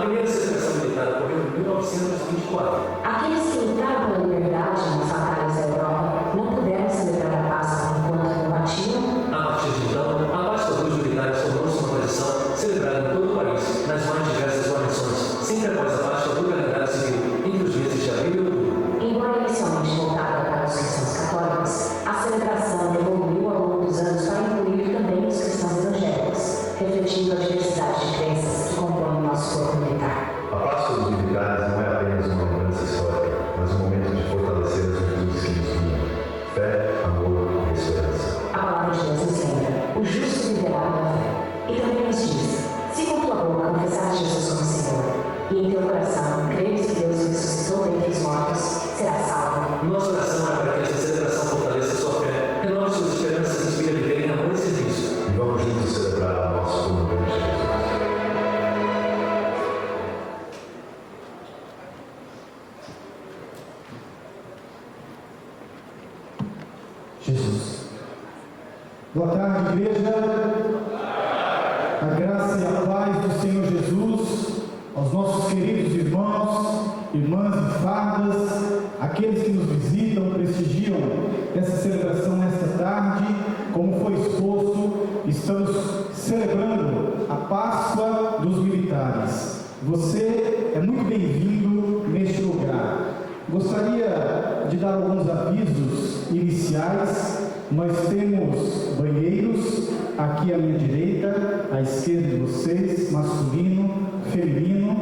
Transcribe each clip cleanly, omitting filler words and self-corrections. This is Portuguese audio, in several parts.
primeira celebração militar ocorreu em 1924. Aqueles que lutaram pela liberdade nas batalhas da Europa não puderam celebrar a Páscoa enquanto combatiam. A partir de então, a Páscoa dos militares tornou-se uma tradição celebrada em todo o país, nas mais diversas variações, sempre após a Páscoa do calendário civil, entre os meses de abril e outubro. Embora inicialmente voltada para os cristãos católicos, a celebração evoluiu ao longo dos anos para incluir também os cristãos evangélicos, refletindo a diversidade de crenças que compõem o nosso corpo militar. A Páscoa dos militares não é apenas uma lembrança histórica, mas um momento de fortalecer as virtudes que nos uniam: fé, amor e esperança. A palavra de Deus nos lembra: o justo viverá pela fé. E também nos diz: se com tua boca confessares Jesus como Senhor, e em teu coração creres que Deus o ressuscitou dentre os mortos, serás salvo. Nossa oração é para que esta celebração fortaleça sua fé, renove suas esperanças e inspire a viver em amor e serviço. E vamos juntos celebrar o nosso comandante Jesus. Jesus. Boa tarde, igreja. A graça e a paz do Senhor Jesus aos nossos queridos irmãos, irmãs e fardas, aqueles que nos visitam, prestigiam essa celebração nesta tarde. Como foi exposto, estamos celebrando a Páscoa dos militares. Você é muito bem-vindo neste lugar. Gostaria de dar alguns avisos iniciais. Nós temos banheiros aqui à minha direita, à esquerda de vocês, masculino, feminino.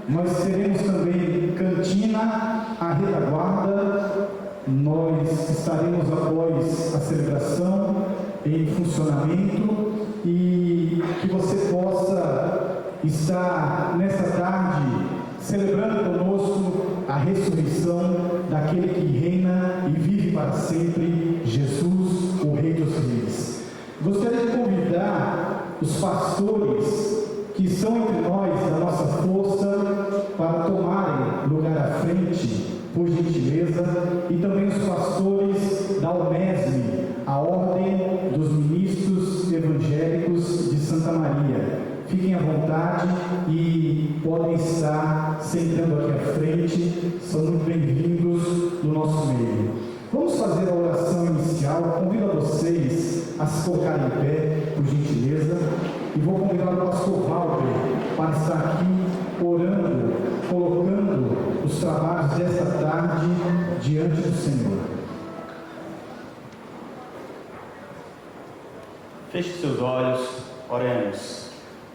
Nós teremos também cantina à retaguarda. Nós estaremos após a celebração em funcionamento, e que você possa estar nessa tarde celebrando conosco a ressurreição daquele que reina e vive para sempre, Jesus, o Rei dos Reis. Gostaria de convidar os pastores que estão entre nós, da nossa força, para tomarem lugar à frente, por gentileza, e também os pastores da UMESM, a Ordem dos Ministros Evangélicos de Santa Maria. Fiquem à vontade e podem estar sentando aqui à frente, são muito bem-vindos no nosso meio. Vamos fazer a oração inicial. Convido a vocês a se colocarem em pé, por gentileza, e vou convidar o pastor Walter para estar aqui orando, colocando os trabalhos desta tarde diante do Senhor. Feche seus olhos, oremos.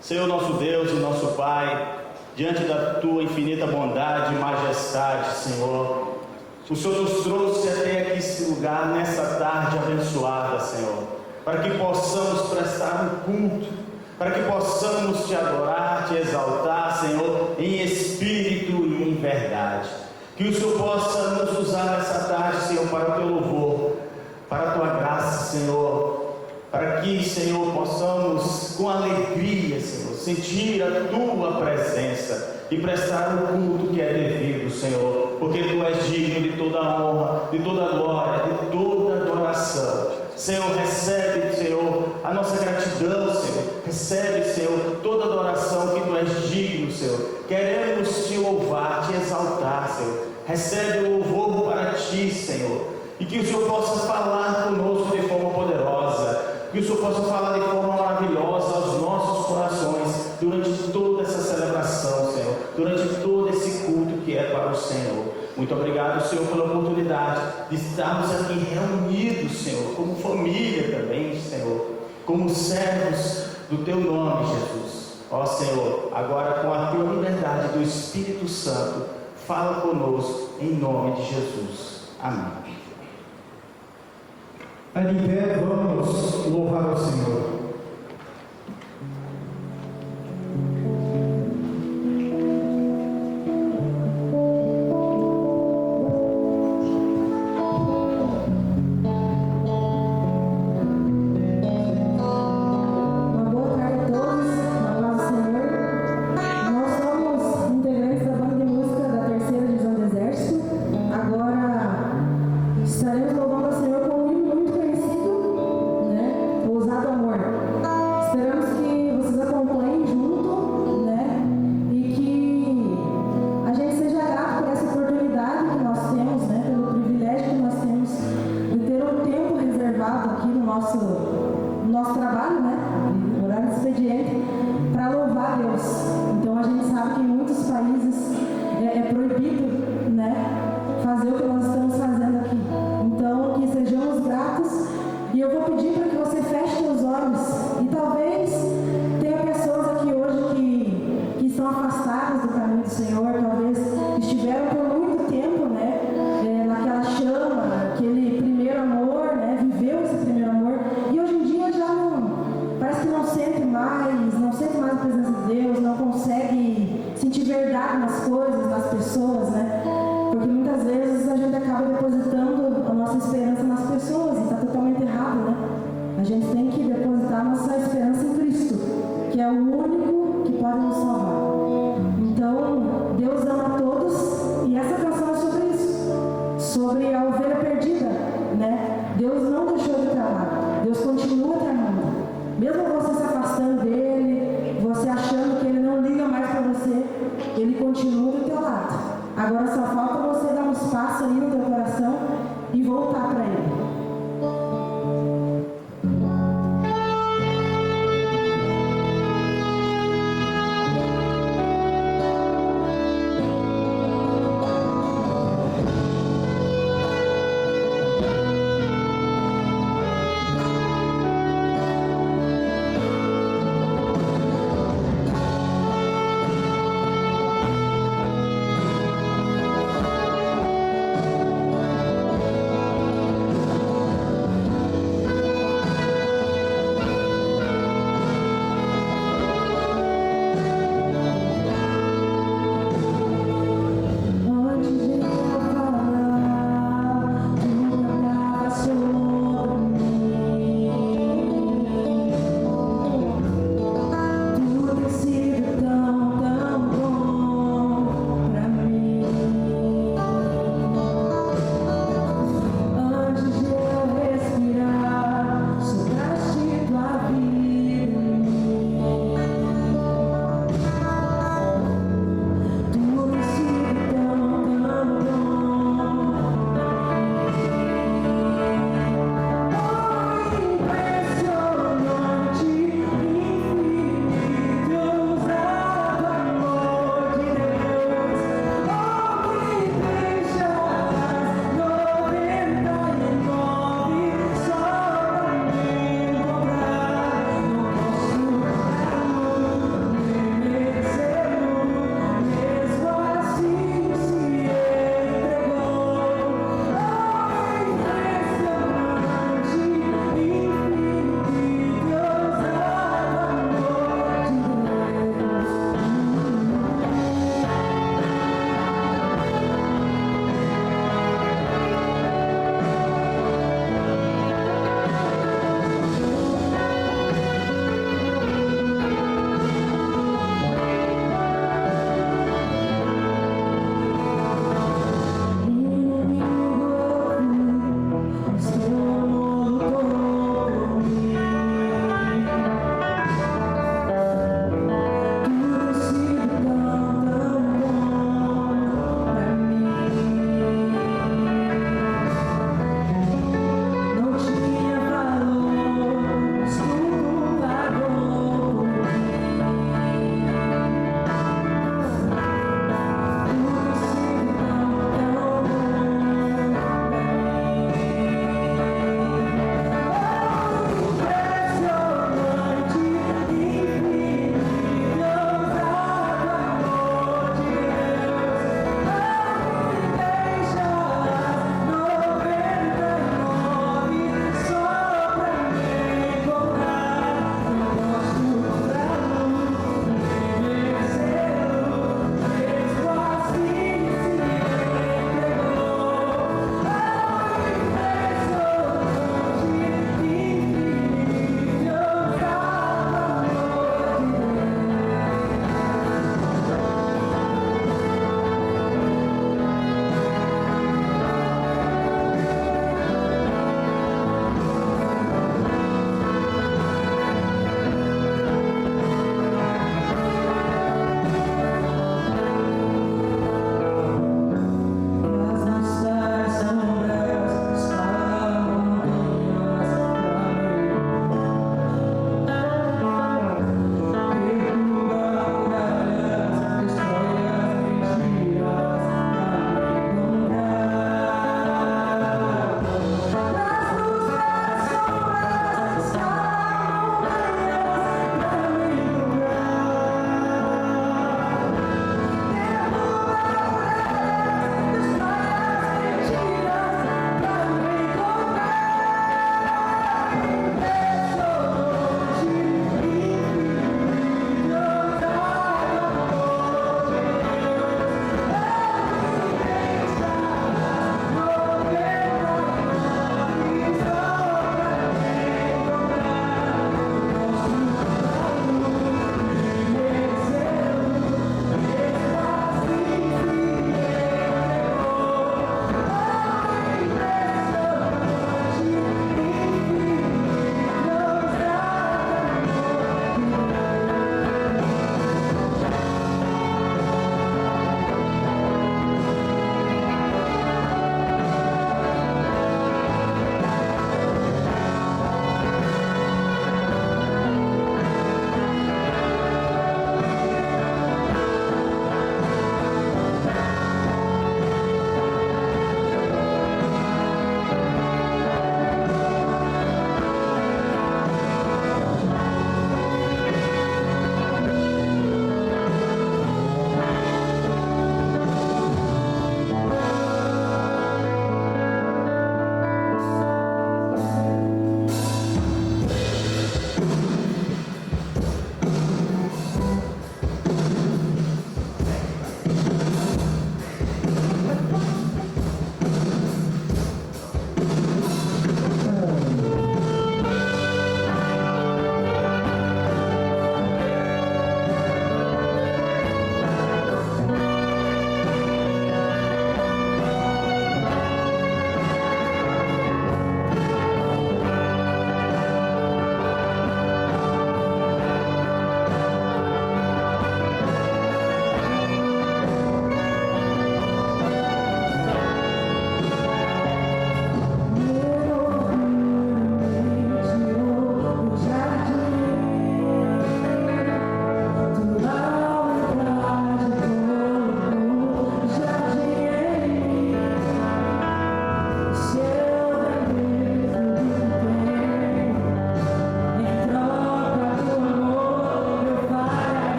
Senhor nosso Deus e nosso Pai, diante da Tua infinita bondade e majestade, Senhor, o Senhor nos trouxe até aqui esse lugar, nessa tarde abençoada, Senhor, para que possamos prestar um culto, para que possamos Te adorar, Te exaltar, Senhor, em espírito e em verdade. Que o Senhor possa nos usar nessa tarde, Senhor, para o Teu louvor, para a Tua graça, Senhor, para que, Senhor, possamos com alegria, Senhor, sentir a Tua presença e prestar o culto que é devido, Senhor, porque Tu és digno de toda a honra, de toda a glória, de toda a adoração. Senhor, recebe, Senhor, a nossa gratidão, Senhor, recebe, Senhor, toda a adoração que Tu és digno, Senhor. Queremos Te louvar, Te exaltar, Senhor. Recebe o louvor para Ti, Senhor, e que o Senhor possa falar conosco de forma poderosa, que o Senhor possa falar de forma maravilhosa aos nossos corações durante toda essa celebração, Senhor, durante todo esse culto que é para o Senhor. Muito obrigado, Senhor, pela oportunidade de estarmos aqui reunidos, Senhor, como família também, Senhor, como servos do Teu nome, Jesus. Ó Senhor, agora com a Tua liberdade do Espírito Santo, fala conosco em nome de Jesus. Amém. Ali em pé, vamos louvar ao Senhor. Estaremos louvando ao Senhor com um hino muito conhecido, né? Ousado Amor. nosso trabalho, né? Horário de expediente, para louvar Deus. Então a gente sabe que em muitos países é proibido, né, fazer o que nós estamos fazendo aqui. Então que sejamos gratos, e eu vou pedir para que você feche seus olhos, e talvez tenha pessoas aqui hoje que estão afastadas do caminho do Senhor, talvez estiveram por muito tempo, né, naquela chama, aquele primeiro amor, né, viveu esse primeiro amor, e hoje em dia já não, parece que não sente mais a presença de Deus, não consegue sentir verdade nas coisas, nas pessoas, né, porque muitas vezes a gente acaba depositando a nossa esperança nas pessoas, e está totalmente errado, né? A gente tem que depositar a nossa esperança em Cristo, que é o único que pode nos salvar. Então, Deus ama todos, e essa canção é sobre isso, sobre a ovelha perdida, né? Deus não deixou de te amar, Deus continua te amando. Mesmo você se afastando dele, você achando que ele não liga mais para você, ele continua do teu lado. Agora só falta você dar um espaço aí no teu coração e voltar para ele.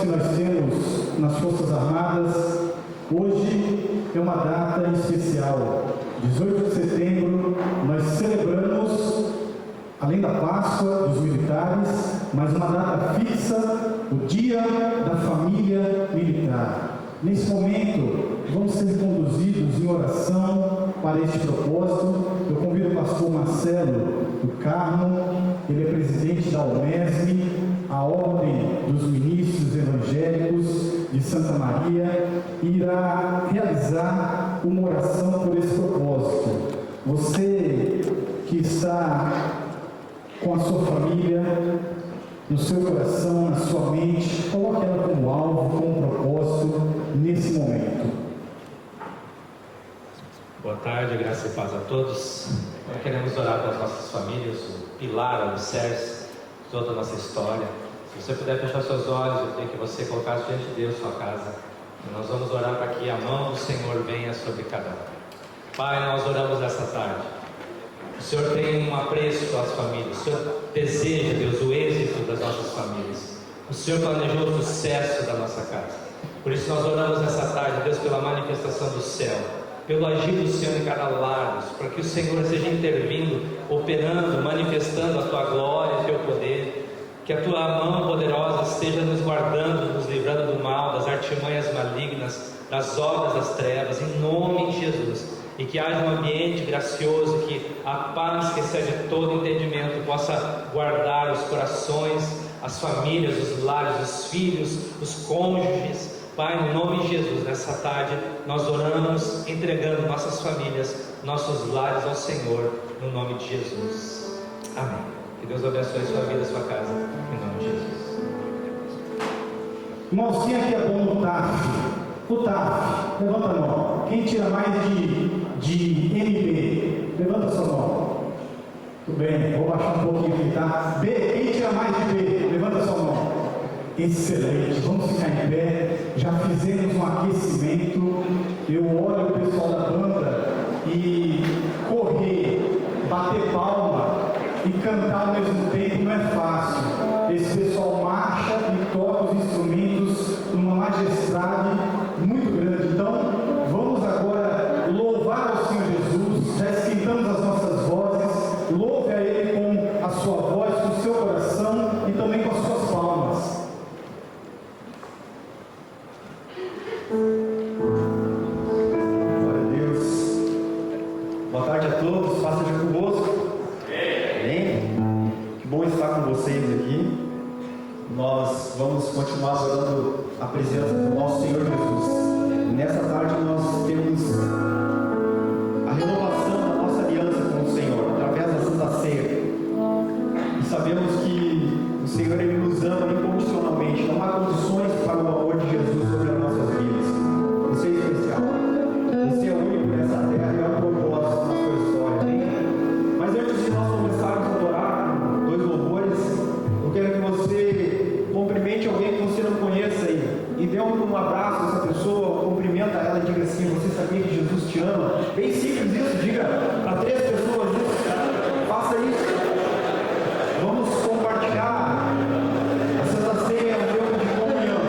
que nós temos nas Forças Armadas, hoje é uma data especial. 18 de setembro, nós celebramos, além da Páscoa dos militares, mas uma data fixa, o Dia da Família Militar. Nesse momento, vamos ser conduzidos em oração para este propósito. Eu convido o pastor Marcelo do Carmo, ele é presidente da OMESM, a Ordem dos Ministros Evangélicos de Santa Maria, irá realizar uma oração por esse propósito. Você que está com a sua família, no seu coração, na sua mente, coloque ela como alvo, como propósito nesse momento. Boa tarde, graça e paz a todos. Nós queremos orar pelas nossas famílias, o pilar, o alicerce, toda a nossa história. Se você puder fechar seus olhos, eu queria que você colocasse diante de Deus sua casa. E nós vamos orar para que a mão do Senhor venha sobre cada um. Pai, nós oramos essa tarde. O Senhor tem um apreço pelas famílias. O Senhor deseja, Deus, o êxito das nossas famílias. O Senhor planejou o sucesso da nossa casa. Por isso nós oramos nessa tarde, Deus, pela manifestação do céu, pelo agir do Senhor em cada lar, para que o Senhor esteja intervindo, operando, manifestando a Tua glória e o Teu poder. Que a Tua mão poderosa esteja nos guardando, nos livrando do mal, das artimanhas malignas, das obras das trevas, em nome de Jesus. E que haja um ambiente gracioso, que a paz que excede todo entendimento possa guardar os corações, as famílias, os lares, os filhos, os cônjuges. Pai, no nome de Jesus, nessa tarde nós oramos entregando nossas famílias, nossos lares ao Senhor, no nome de Jesus. Amém. Que Deus abençoe a sua vida, a sua casa, em nome de Jesus. Irmãos, quem aqui é bom no TAF? O TAF, levanta a mão. Quem tira mais de MB? Levanta a sua mão. Tudo bem, vou baixar um pouquinho aqui, tá? B, quem tira mais de B? Levanta a sua mão. Excelente, vamos ficar em pé. Já fizemos um aquecimento. Eu olho o pessoal da banda e correr, bater palma e cantar ao mesmo tempo não é fácil. Esse pessoal marcha e toca os instrumentos numa majestade muito grande. Então, vamos agora louvar ao Senhor Jesus. Já esquentamos as nossas vozes. Louve a Ele com a sua voz, com o seu coração e também com as suas palmas. Glória a Deus. Boa tarde a todos, paz seja convosco. Amém? Que bom estar com vocês aqui. Nós vamos continuar adorando a presença do nosso Senhor Jesus. Nessa tarde nós temos a renovação da nossa aliança com o Senhor, através da Santa Ceia. E sabemos que o Senhor Ele nos ama incondicionalmente. Não há condições para o amor de Jesus sobre as nossas vidas. Você é especial. Você é único nessa terra e é um propósito na sua história. Amém? Mas antes de nós começarmos a adorar com 2 louvores, eu quero que você cumprimente alguém que você não conheça aí. E dê um abraço a essa pessoa, cumprimenta ela e diga assim: você sabia que Jesus te ama? Bem simples isso, diga para 3 pessoas isso. Faça isso. Vamos compartilhar a Santa Ceia, um tempo de comunhão.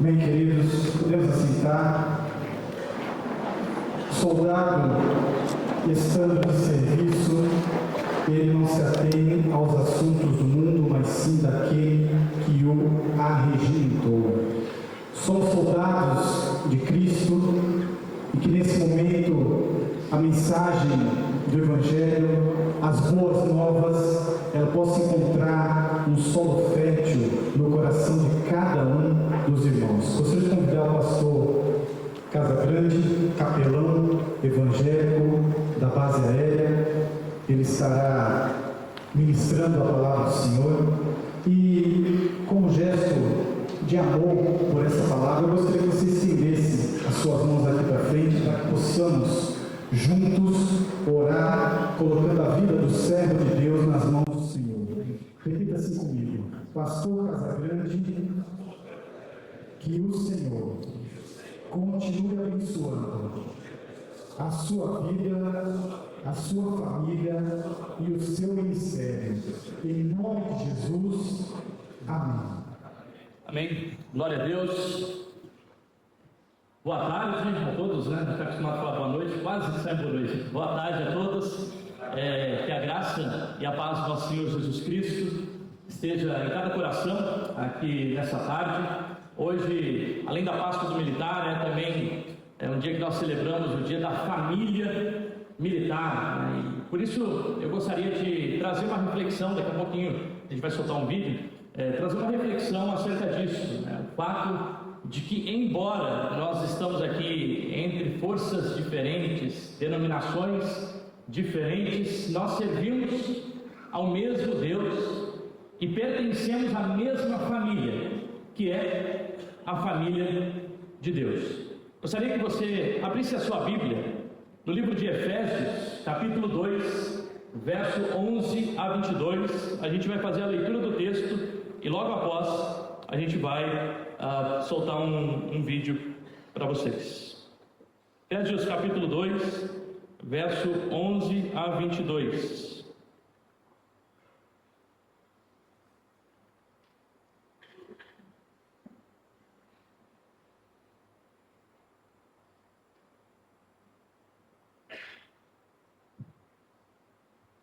Bem, queridos, podemos assentar. Soldado, estando de serviço, ele não se atém aos assuntos do mundo, mas sim daquele que o arregimentou. Somos soldados de Cristo e que nesse momento a mensagem do Evangelho, as boas novas, ela possa encontrar um solo fértil no coração de cada um dos irmãos. Gostaria de convidar o pastor Casagrande, capelão evangélico da base aérea. Ele estará ministrando a palavra do Senhor e, como gesto de amor por essa palavra, eu gostaria que você estendesse as suas mãos aqui para frente para que possamos juntos orar, colocando a vida do servo de Deus nas mãos do Senhor. Repita assim comigo: Pastor Casagrande, que o Senhor continue abençoando a sua vida, a sua família e o seu ministério. Em nome de Jesus, amém. Amém. Glória a Deus. Boa tarde a todos, né? Não está acostumado a falar boa noite, quase sai boa noite. Boa tarde a todos. Que a graça e a paz do nosso Senhor Jesus Cristo esteja em cada coração aqui nessa tarde. Hoje, além da Páscoa do Militar, também é um dia que nós celebramos o dia da família militar, né? E por isso eu gostaria de trazer uma reflexão. Daqui a pouquinho a gente vai soltar um vídeo, trazer uma reflexão acerca disso, né? O fato de que, embora nós estamos aqui entre forças diferentes, denominações diferentes, nós servimos ao mesmo Deus e pertencemos à mesma família, que é a família de Deus. Gostaria que você abrisse a sua Bíblia no livro de Efésios, capítulo 2, verso 11 a 22. A gente vai fazer a leitura do texto e logo após a gente vai soltar um vídeo para vocês. Efésios capítulo 2, verso 11 a 22.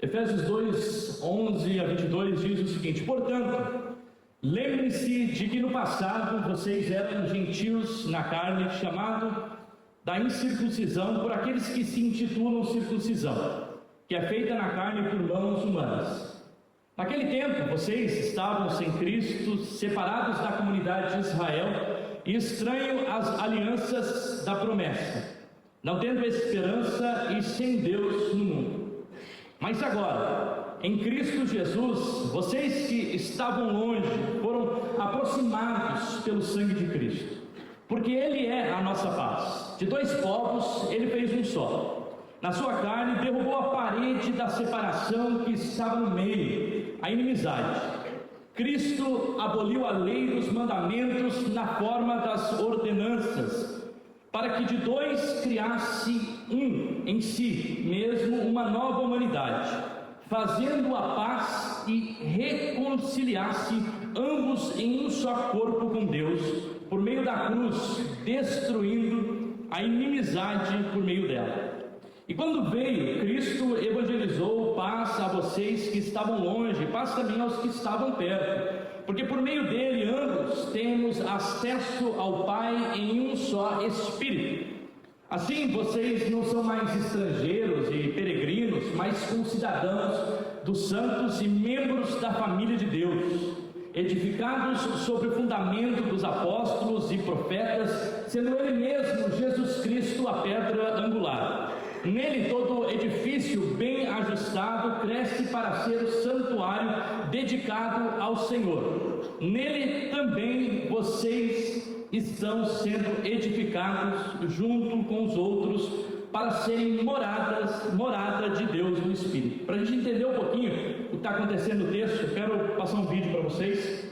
Efésios 2, 11 a 22 diz o seguinte: portanto, lembre-se de que no passado vocês eram gentios na carne, chamado da incircuncisão por aqueles que se intitulam circuncisão, que é feita na carne por mãos humanas. Naquele tempo vocês estavam sem Cristo, separados da comunidade de Israel e estranhos às alianças da promessa, não tendo esperança e sem Deus no mundo. Mas agora, em Cristo Jesus, vocês que estavam longe foram aproximados pelo sangue de Cristo, porque Ele é a nossa paz. De dois povos Ele fez um só. Na sua carne derrubou a parede da separação que estava no meio, a inimizade. Cristo aboliu a lei dos mandamentos na forma das ordenanças, para que de dois criasse um em si mesmo uma nova humanidade, fazendo a paz e reconciliasse ambos em um só corpo com Deus, por meio da cruz, destruindo a inimizade por meio dela. E quando veio, Cristo evangelizou paz a vocês que estavam longe, paz também aos que estavam perto, porque por meio dele ambos temos acesso ao Pai em um só Espírito. Assim vocês não são mais estrangeiros e peregrinos, mas concidadãos dos santos e membros da família de Deus, edificados sobre o fundamento dos apóstolos e profetas, sendo Ele mesmo, Jesus Cristo, a pedra angular. Nele todo edifício bem ajustado cresce para ser o santuário dedicado ao Senhor. Nele também vocês estão sendo edificados junto com os outros para serem morada de Deus no Espírito. Para a gente entender um pouquinho o que está acontecendo no texto, eu quero passar um vídeo para vocês.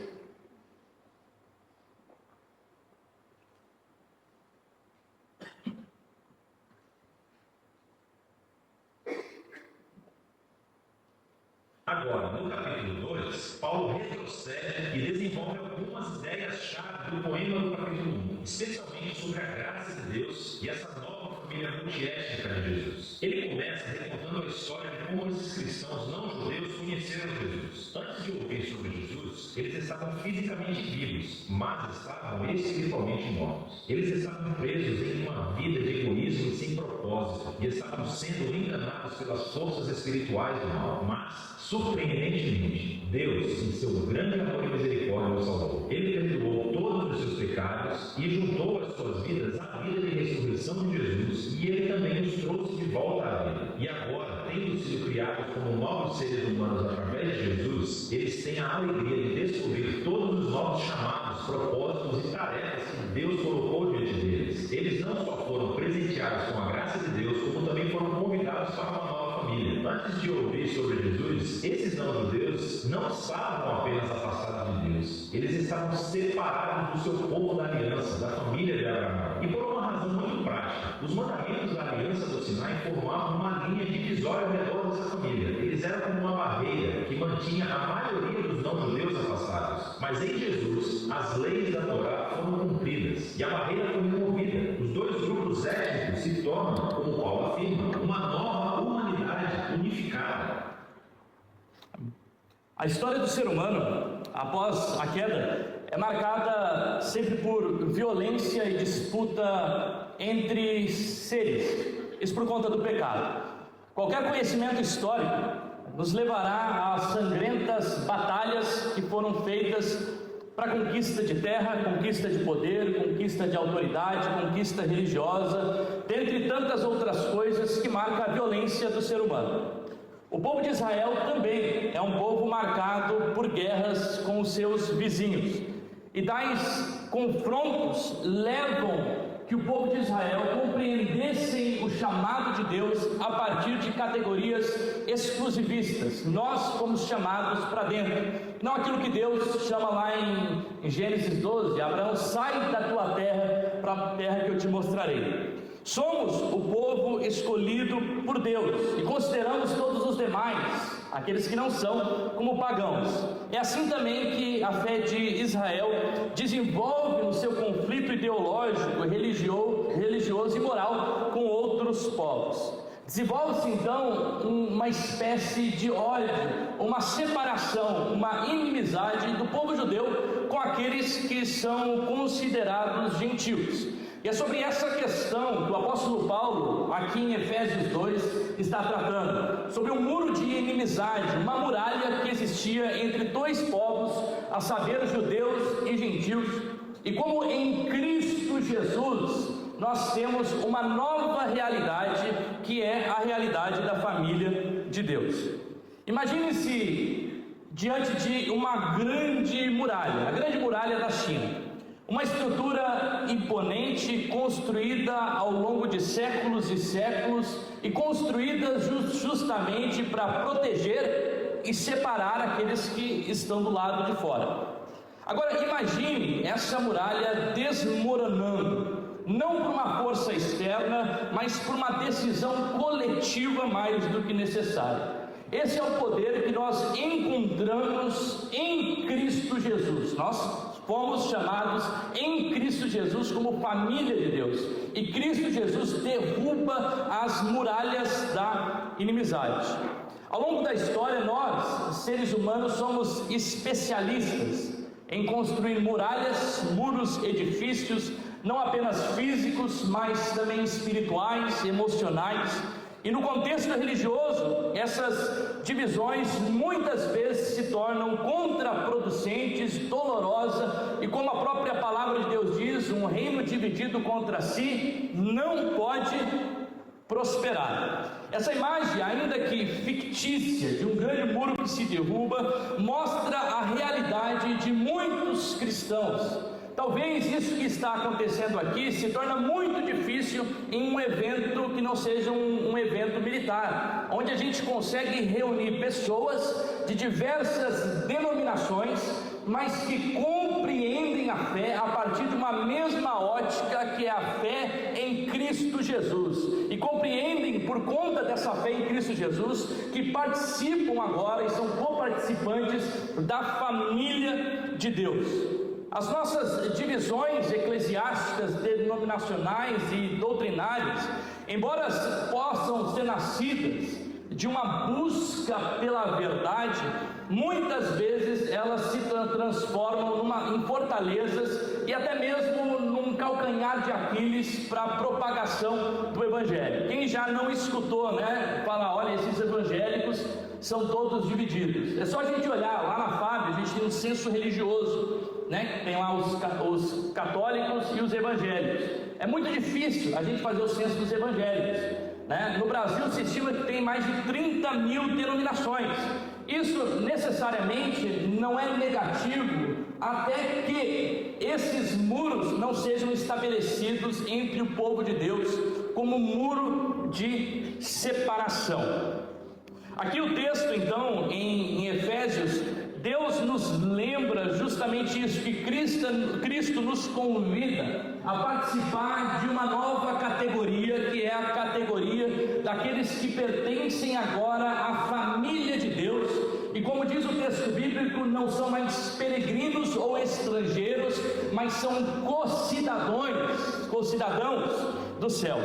Agora, no capítulo 2, Paulo retrocede e desenvolve algumas ideias-chave chave do poema do capítulo 1, especialmente sobre a graça de Deus e essa nova família multiétnica de Jesus. Ele começa recontando a história de como esses cristãos não-judeus conheceram Jesus. Antes de ouvir sobre Jesus, eles estavam fisicamente vivos, mas estavam espiritualmente mortos. Eles estavam presos em uma vida de egoísmo e sem propósito, e estavam sendo enganados pelas forças espirituais do mal. Mas, surpreendentemente, Deus, em seu grande amor e misericórdia, os salvou. Ele perdoou todos os seus pecados e juntou as suas vidas à vida de ressurreição de Jesus, e Ele também os trouxe de volta à vida. E agora, tendo sido criados como novos seres humanos através de Jesus, eles têm a alegria de descobrir todos os novos chamados, propósitos e tarefas que Deus colocou diante deles. Eles não só foram presenteados com a graça de Deus, como também foram convidados para uma nova família. Antes de ouvir sobre Jesus, esses não-judeus não estavam apenas afastados de Deus, eles estavam separados do seu povo da aliança, da família de Abraão. E por uma razão muito prática, os mandamentos da aliança do Sinai formavam uma linha divisória ao redor dessa família. Eles eram como uma barreira que mantinha a maioria dos não-judeus afastados. Mas em Jesus, as leis da Torá foram cumpridas e a barreira foi removida. Os dois grupos étnicos se tornam, como Paulo afirma, uma nova humanidade unificada. A história do ser humano, após a queda, é marcada sempre por violência e disputa entre seres. Isso por conta do pecado. Qualquer conhecimento histórico nos levará a sangrentas batalhas que foram feitas para conquista de terra, conquista de poder, conquista de autoridade, conquista religiosa, dentre tantas outras coisas que marcam a violência do ser humano. O povo de Israel também é um povo marcado por guerras com os seus vizinhos. E tais confrontos levam que o povo de Israel compreendessem o chamado de Deus a partir de categorias exclusivistas. Nós fomos chamados para dentro, não aquilo que Deus chama lá em Gênesis 12: Abraão, sai da tua terra para a terra que eu te mostrarei. Somos o povo escolhido por Deus e consideramos todos os demais, aqueles que não são, como pagãos. É assim também que a fé de Israel desenvolve no seu conflito ideológico, religioso e moral com outros povos. Desenvolve-se então uma espécie de ódio, uma separação, uma inimizade do povo judeu com aqueles que são considerados gentios. E é sobre essa questão que o apóstolo Paulo, aqui em Efésios 2, está tratando, sobre um muro de inimizade, uma muralha que existia entre dois povos, a saber, judeus e gentios, e como em Cristo Jesus nós temos uma nova realidade, que é a realidade da família de Deus. Imagine-se diante de uma grande muralha, a grande muralha da China. Uma estrutura imponente, construída ao longo de séculos e séculos, e construída justamente para proteger e separar aqueles que estão do lado de fora. Agora imagine essa muralha desmoronando, não por uma força externa, mas por uma decisão coletiva mais do que necessária. Esse é o poder que nós encontramos em Cristo Jesus. Nós fomos chamados em Cristo Jesus como família de Deus, e Cristo Jesus derruba as muralhas da inimizade. Ao longo da história, nós, seres humanos, somos especialistas em construir muralhas, muros, edifícios, não apenas físicos, mas também espirituais, emocionais. E no contexto religioso, essas divisões muitas vezes se tornam contraproducentes, dolorosas, e como a própria palavra de Deus diz, um reino dividido contra si não pode prosperar. Essa imagem, ainda que fictícia, de um grande muro que se derruba, mostra a realidade de muitos cristãos. Talvez isso que está acontecendo aqui se torna muito difícil em um evento que não seja um evento militar, onde a gente consegue reunir pessoas de diversas denominações, mas que compreendem a fé a partir de uma mesma ótica, que é a fé em Cristo Jesus, e compreendem por conta dessa fé em Cristo Jesus que participam agora e são coparticipantes da família de Deus. As nossas divisões eclesiásticas, denominacionais e doutrinárias, embora possam ser nascidas de uma busca pela verdade, muitas vezes elas se transformam em fortalezas e até mesmo num calcanhar de Aquiles para a propagação do Evangelho. Quem já não escutou, né? Fala, olha, esses evangélicos são todos divididos. É só a gente olhar, lá na FAB a gente tem um censo religioso, né? Tem lá os católicos e os evangélicos. É muito difícil a gente fazer o censo dos evangélicos, né? No Brasil se estima que tem mais de 30 mil denominações. Isso necessariamente não é negativo, até que esses muros não sejam estabelecidos entre o povo de Deus como muro de separação. Aqui o texto então em Efésios, Deus nos lembra justamente isso, que Cristo nos convida a participar de uma nova categoria, que é a categoria daqueles que pertencem agora à família de Deus. E como diz o texto bíblico, não são mais peregrinos ou estrangeiros, mas são co-cidadãos do céu.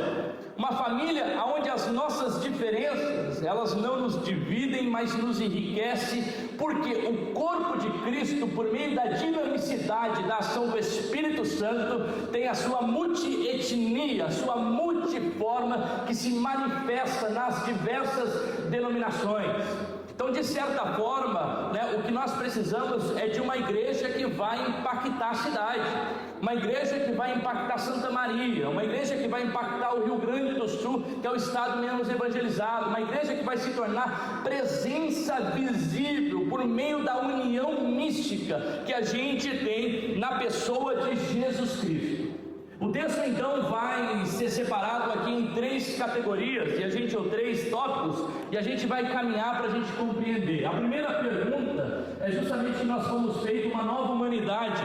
Uma família onde as nossas diferenças, elas não nos dividem, mas nos enriquecem, porque o corpo de Cristo, por meio da dinamicidade da ação do Espírito Santo, tem a sua multietnia, a sua multiforma, que se manifesta nas diversas denominações. Então, de certa forma, né, o que nós precisamos é de uma igreja que vai impactar a cidade, uma igreja que vai impactar Santa Maria, uma igreja que vai impactar o Rio Grande do Sul, que é o estado menos evangelizado, uma igreja que vai se tornar presença visível por meio da união mística que a gente tem na pessoa de Jesus Cristo. O texto então vai ser separado aqui em 3 categorias, ou 3 tópicos, e a gente vai caminhar para a gente compreender. A primeira pergunta é justamente que nós fomos feitos uma nova humanidade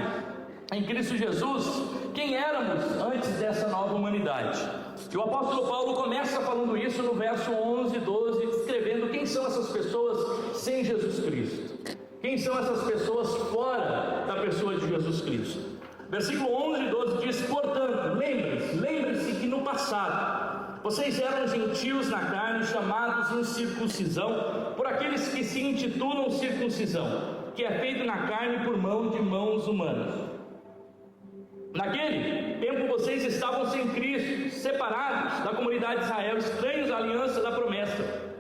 em Cristo Jesus. Quem éramos antes dessa nova humanidade? E o apóstolo Paulo começa falando isso no verso 11 e 12, descrevendo quem são essas pessoas sem Jesus Cristo. Quem são essas pessoas fora da pessoa de Jesus Cristo? Versículo 11 e 12 diz: portanto, lembre-se que no passado vocês eram gentios na carne, chamados incircuncisão por aqueles que se intitulam circuncisão, que é feito na carne por mão de mãos humanas. Naquele tempo vocês estavam sem Cristo, separados da comunidade de Israel, estranhos à aliança da promessa,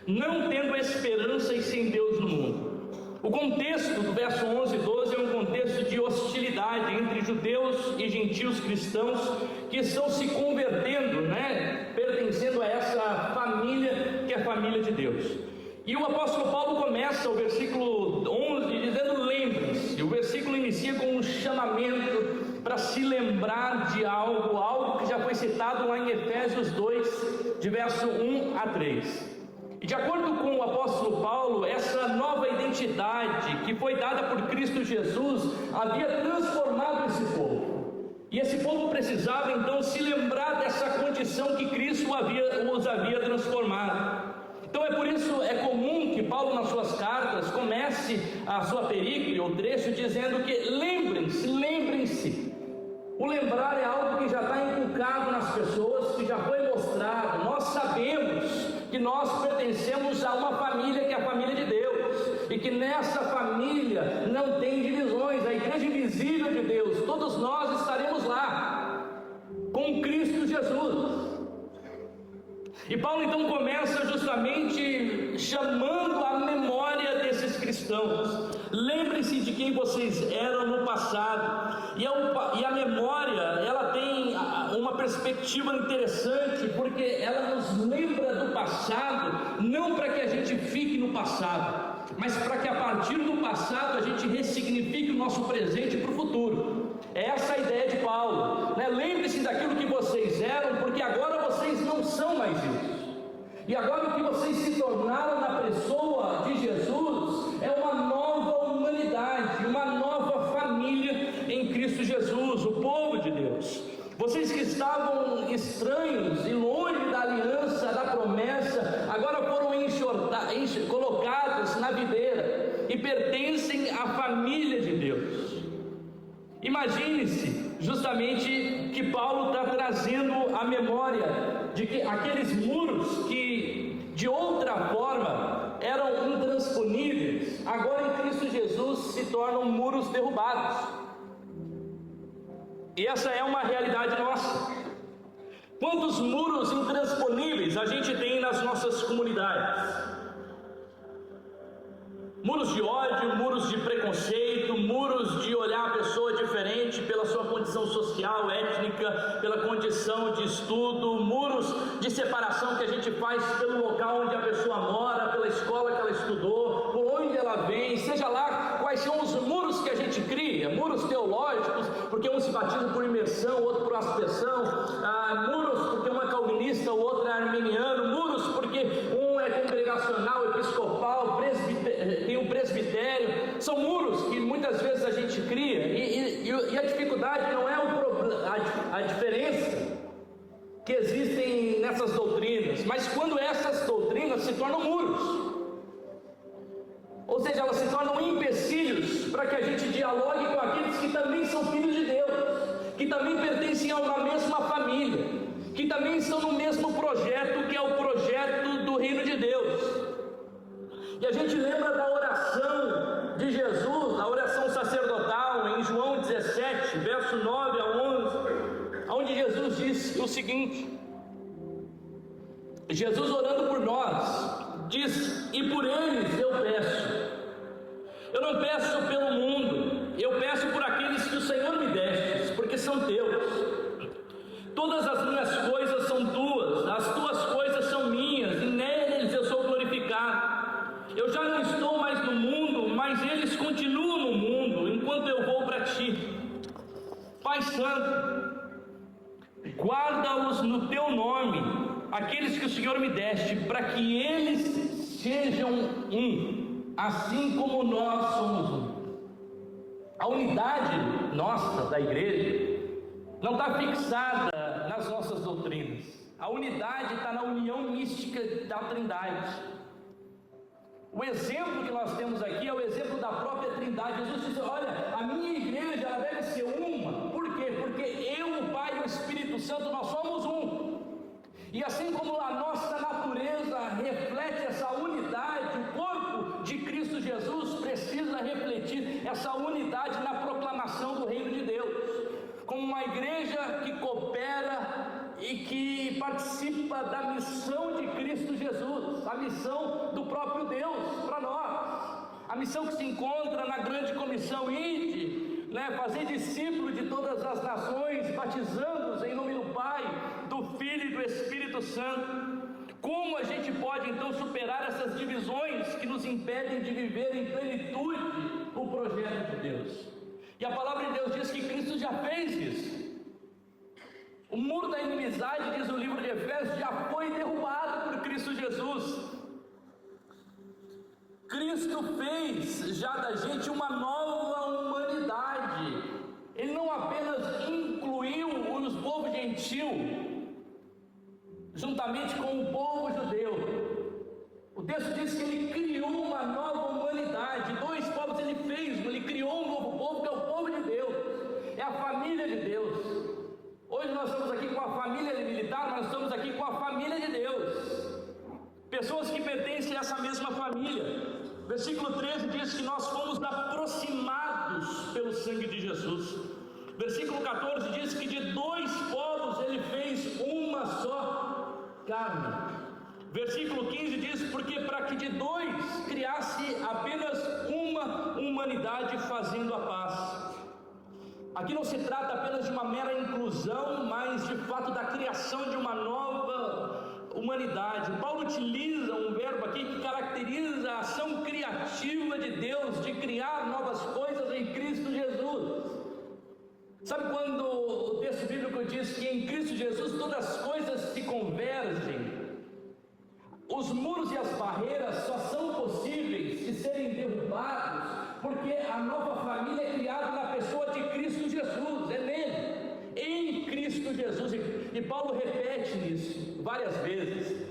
não tendo esperança e sem Deus no mundo. O contexto do verso 11 e 12 é um contexto de hostilidade entre judeus e gentios cristãos que estão se convertendo, pertencendo a essa família que é a família de Deus. E o apóstolo Paulo começa o versículo 11 dizendo: lembre-se. O versículo inicia com um chamamento para se lembrar de algo que já foi citado lá em Efésios 2, de verso 1 a 3. E de acordo com o apóstolo Paulo, essa nova identidade que foi dada por Cristo Jesus havia transformado esse povo. E esse povo precisava então se lembrar dessa condição que Cristo os havia transformado. Então por isso é comum que Paulo nas suas cartas comece a sua perícope ou trecho dizendo que lembrem-se. O lembrar é algo que já está inculcado nas pessoas, que já foi mostrado. Nós sabemos que nós pertencemos a uma família que é a família de Deus, e que nessa família não tem divisões. A igreja invisível de Deus, todos nós estaremos lá com Cristo Jesus. E Paulo então começa justamente chamando a memória desses cristãos. Lembre-se de quem vocês eram no passado. E a memória, ela tem uma perspectiva interessante, porque ela nos lembra do passado, não para que a gente fique no passado, mas para que a partir do passado a gente ressignifique o nosso presente para o futuro. É essa a ideia de Paulo, Lembre-se daquilo que vocês eram, porque agora vocês não são mais isso. E agora o que vocês se tornaram na pessoa de Jesus é uma nova humanidade, uma nova família em Cristo Jesus, o povo de Deus. Vocês que estavam estranhos e longe da aliança, da promessa, agora foram colocados na videira e pertencem à família de Deus. Imagine-se justamente que Paulo está trazendo a memória de que aqueles muros que de outra forma eram intransponíveis, agora em Cristo Jesus se tornam muros derrubados. E essa é uma realidade nossa. Quantos muros intransponíveis a gente tem nas nossas comunidades? Muros de ódio, muros de preconceito, muros de olhar a pessoa diferente pela sua condição social, étnica, pela condição de estudo, muros de separação que a gente faz pelo local onde a pessoa mora, pela escola que ela estudou, por onde ela vem, seja lá quais são os muros que a gente cria, muros teológicos, porque um se batiza por imersão, outro por aspersão, muros porque um é calvinista, o outro é arminiano, muros porque um é congregacional, episcopal, tem um presbitério. São muros que muitas vezes a gente cria, e a dificuldade não é a diferença que existem nessas doutrinas, mas quando essas doutrinas se tornam muros, ou seja, elas se tornam empecilhos para que a gente dialogue com aqueles que também são filhos de Deus, que também pertencem a uma mesma família, que também estão no mesmo projeto, que é o projeto do reino de Deus. E a gente lembra da oração de Jesus, a oração sacerdotal em João 17, verso 9 a 11, onde Jesus disse o seguinte: Jesus orando por nós, diz: e por eles eu peço. Eu não peço pelo mundo, eu peço por aqueles que o Senhor me deste, porque são teus. Todas as minhas coisas são tuas, as tuas coisas são minhas, e neles eu sou glorificado. Eu já não estou mais no mundo, mas eles continuam no mundo, enquanto eu vou para ti. Pai Santo, guarda-os no teu nome, aqueles que o Senhor me deste, para que eles sejam um, assim como nós somos um. A unidade nossa da igreja não está fixada nas nossas doutrinas. A unidade está na união mística da Trindade. O exemplo que nós temos aqui é o exemplo da própria Trindade. Jesus disse: olha, a minha igreja ela deve ser uma. Por quê? Porque eu, o Pai e o Espírito Santo, nós somos um. E assim como a nossa natureza reflete essa unidade, o corpo de Cristo Jesus precisa refletir essa unidade na proclamação do reino de Deus, como uma igreja que coopera e que participa da missão de Cristo Jesus, a missão do próprio Deus para nós, a missão que se encontra na grande comissão: ide, fazer discípulo de todas as nações, batizando-os em nome do Pai, do Filho e do Espírito Santo. Como a gente pode então superar essas divisões que nos impedem de viver em plenitude o projeto de Deus? E a palavra de Deus diz que Cristo já fez isso. O muro da inimizade, diz o livro de Efésios, já foi derrubado por Cristo Jesus. Cristo fez já da gente uma nova humanidade. Ele não apenas incluiu o povo gentil juntamente com o povo judeu. O texto diz que ele criou uma nova humanidade. Dois povos ele fez, ele criou um novo povo, que é o povo de Deus, é a família de Deus. Hoje nós estamos aqui com a família militar, nós estamos aqui com a família de Deus, pessoas que pertencem a essa mesma família. Versículo 13 diz que nós fomos aproximados pelo sangue de Jesus. Versículo 14 diz que de dois povos ele fez uma só carne. Versículo 15 diz: porque para que de dois criasse apenas uma humanidade, fazendo a paz. Aqui não se trata apenas de uma mera inclusão, mas de fato da criação de uma nova humanidade. Paulo utiliza um verbo aqui que caracteriza a ação criativa de Deus de criar novas coisas em Cristo Jesus. Sabe quando o texto bíblico diz que em Cristo Jesus todas as coisas se convergem? Os muros e as barreiras só são possíveis de serem derrubados porque a nova família é criada na pessoa de Cristo Jesus, é nele, em Cristo Jesus. E Paulo repete isso várias vezes: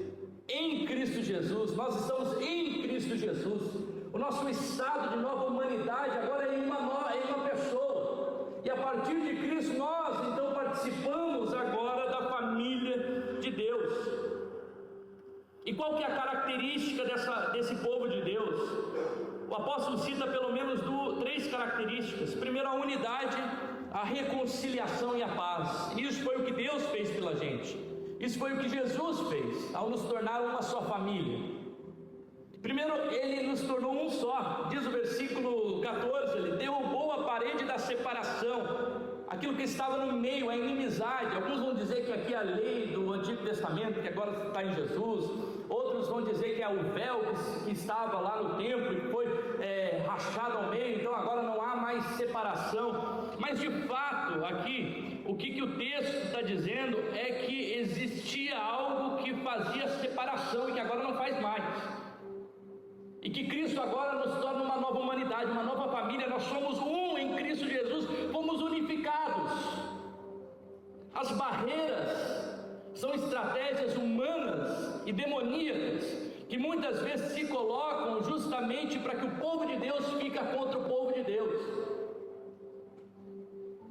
em Cristo Jesus. Nós estamos em Cristo Jesus. O nosso estado de nova humanidade agora é em uma pessoa. E a partir de Cristo, nós então participamos agora da família de Deus. E qual que é a característica desse povo de Deus? O apóstolo cita pelo menos 3 características. Primeiro, a unidade, a reconciliação e a paz. Isso foi o que Deus fez pela gente. Isso foi o que Jesus fez ao nos tornar uma só família. Primeiro, Ele nos tornou um só. Diz o versículo 14, Ele derrubou a parede da separação, aquilo que estava no meio, a inimizade. Alguns vão dizer que aqui é a lei do Antigo Testamento, que agora está em Jesus. Outros vão dizer que é o véu que estava lá no templo e foi rachado ao meio, então agora não há mais separação. Mas de fato, aqui, o que o texto está dizendo é que existia algo que fazia separação e que agora não faz mais. E que Cristo agora nos torna uma nova humanidade, uma nova família. Nós somos um em Cristo Jesus, fomos unificados. As barreiras são estratégias humanas e demoníacas que muitas vezes se colocam justamente para que o povo de Deus fique contra o povo de Deus.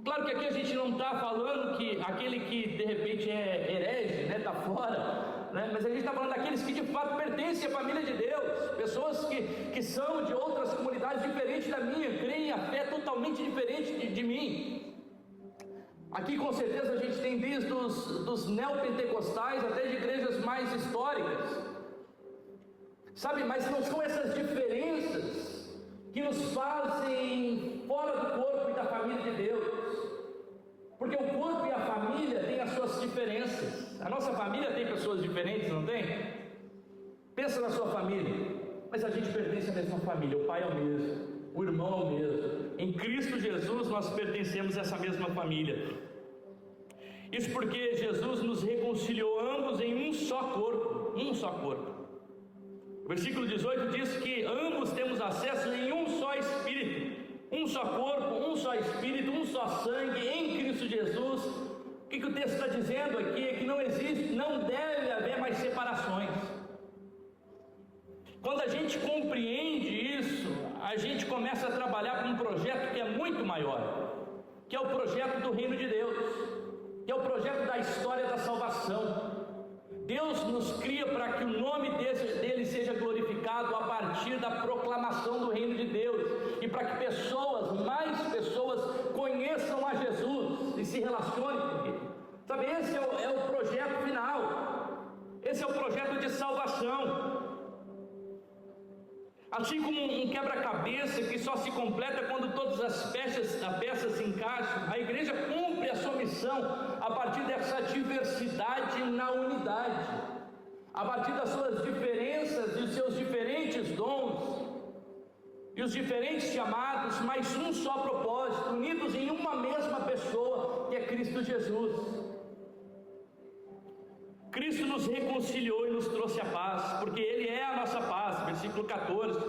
Claro que aqui a gente não está falando que aquele que de repente é herege, está fora, mas a gente está falando daqueles que de fato pertencem à família de Deus, pessoas que são de outras comunidades diferentes da minha, creem a fé totalmente diferente de mim. Aqui com certeza a gente tem desde dos neopentecostais até de igrejas mais históricas, sabe, mas não são essas diferenças que nos fazem fora do corpo e da família de Deus. Porque o corpo e a família têm as suas diferenças. A nossa família tem pessoas diferentes, não tem? Pensa na sua família. Mas a gente pertence à mesma família. O pai é o mesmo, o irmão é o mesmo. Em Cristo Jesus nós pertencemos a essa mesma família. Isso porque Jesus nos reconciliou ambos em um só corpo. Um só corpo. O versículo 18 diz que ambos temos acesso em um só Espírito. Um só corpo, um só Espírito, um só sangue em Cristo Jesus. O que o texto está dizendo aqui é que não existe, não deve haver mais separações. Quando a gente compreende isso, a gente começa a trabalhar com um projeto que é muito maior, que é o projeto do reino de Deus, que é o projeto da história da salvação. Deus nos cria para que o nome dele seja glorificado a partir da proclamação do reino de Deus, e para que mais pessoas conheçam a Jesus e se relacionem com Ele. Sabe, esse é o projeto final, esse é o projeto de salvação. Assim como um quebra-cabeça que só se completa quando todas as peças se encaixam, a igreja cumpre a sua missão a partir dessa diversidade na unidade, a partir das suas diferenças e os seus diferentes dons e os diferentes chamados, mas um só propósito, unidos em uma mesma pessoa, que é Cristo Jesus. Cristo nos reconciliou e nos trouxe a paz, porque Ele é a nossa paz, versículo 14,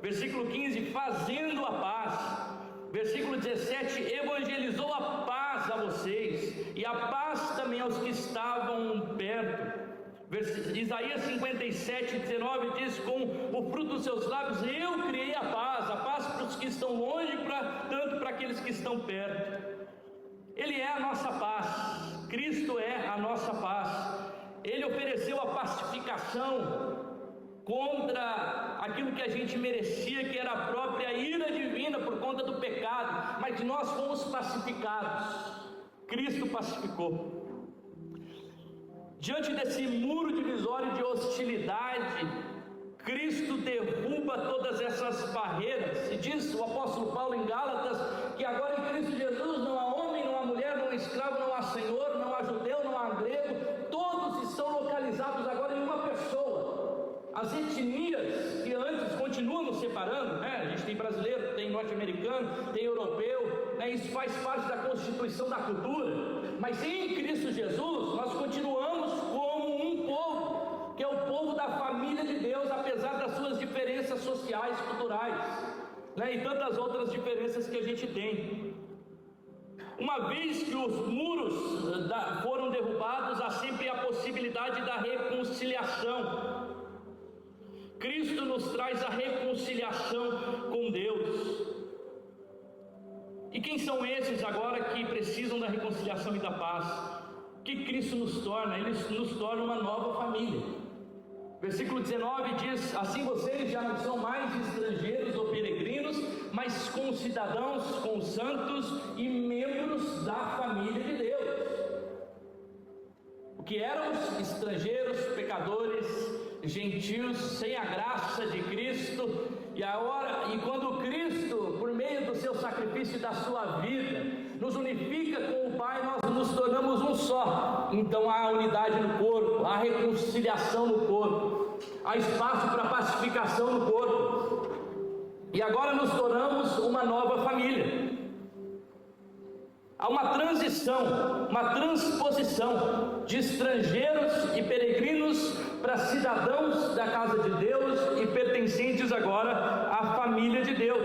versículo 15, fazendo a paz, versículo 17, evangelizou a paz a vocês, e a paz também aos que estavam perto. Isaías 57, 19 diz, com o fruto dos seus lábios eu criei a paz para os que estão longe, tanto para aqueles que estão perto. Ele é a nossa paz, Cristo é a nossa paz. Ele ofereceu a pacificação contra aquilo que a gente merecia, que era a própria ira divina por conta do pecado, mas nós fomos pacificados. Cristo pacificou. Diante desse muro divisório de hostilidade, Cristo derruba todas essas barreiras, e diz o apóstolo Paulo em Gálatas, que agora em Cristo Jesus não há homem, não há mulher, não há escravo, não há senhor, não há judeu, não há grego, todos estão localizados agora em uma pessoa. As etnias que antes continuam nos separando, a gente tem brasileiro, tem norte-americano, tem europeu, isso faz parte da constituição da cultura, mas em Cristo Jesus nós continuamos como um povo, que é o povo da família de Deus, apesar das suas diferenças sociais, culturais, e tantas outras diferenças que a gente tem. Uma vez que os muros foram derrubados, há sempre a possibilidade da reconciliação. Cristo nos traz a reconciliação com Deus. E quem são esses agora que precisam da reconciliação e da paz? O que Cristo nos torna? Ele nos torna uma nova família. Versículo 19 diz: assim vocês já não são mais estrangeiros ou peregrinos, mas concidadãos com os santos e membros da família de Deus. O que éramos estrangeiros, pecadores, gentios, sem a graça de Cristo, e quando Cristo, por meio do seu sacrifício e da sua vida, nos unifica com o Pai, nós nos tornamos um só. Então há unidade no corpo, há reconciliação no corpo, há espaço para pacificação no corpo, e agora nos tornamos uma nova família. Há uma transição, uma transposição de estrangeiros e peregrinos para cidadãos da casa de Deus e pertencentes agora à família de Deus.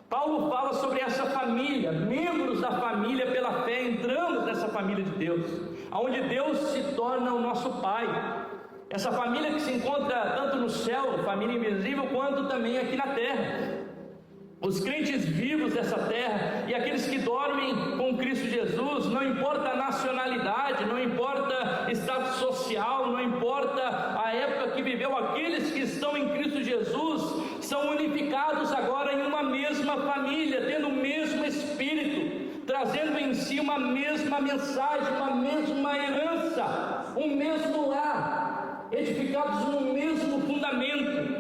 Paulo fala sobre essa família, membros da família pela fé, entramos nessa família de Deus, onde Deus se torna o nosso Pai. Essa família que se encontra tanto no céu, família invisível, quanto também aqui na terra. Os crentes vivos dessa terra e aqueles que dormem com Cristo Jesus, não importa a nacionalidade, não importa status social, não importa a época que viveu, aqueles que estão em Cristo Jesus são unificados agora em uma mesma família, tendo o mesmo Espírito, trazendo em si uma mesma mensagem, uma mesma herança, um mesmo lar, edificados no mesmo fundamento.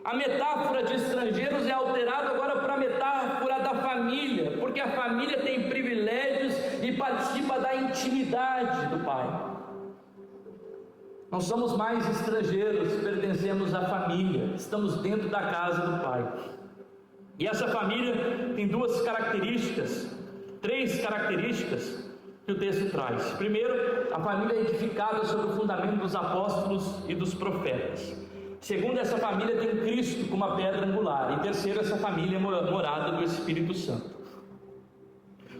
A metáfora de estrangeiros é alterada agora para a metáfora da família, porque a família tem privilégios e participa da intimidade do Pai. Não somos mais estrangeiros, pertencemos à família, estamos dentro da casa do Pai. E essa família tem três características que o texto traz. Primeiro, a família é edificada sobre o fundamento dos apóstolos e dos profetas. Segundo, essa família tem Cristo como a pedra angular. E terceiro, essa família é morada do Espírito Santo.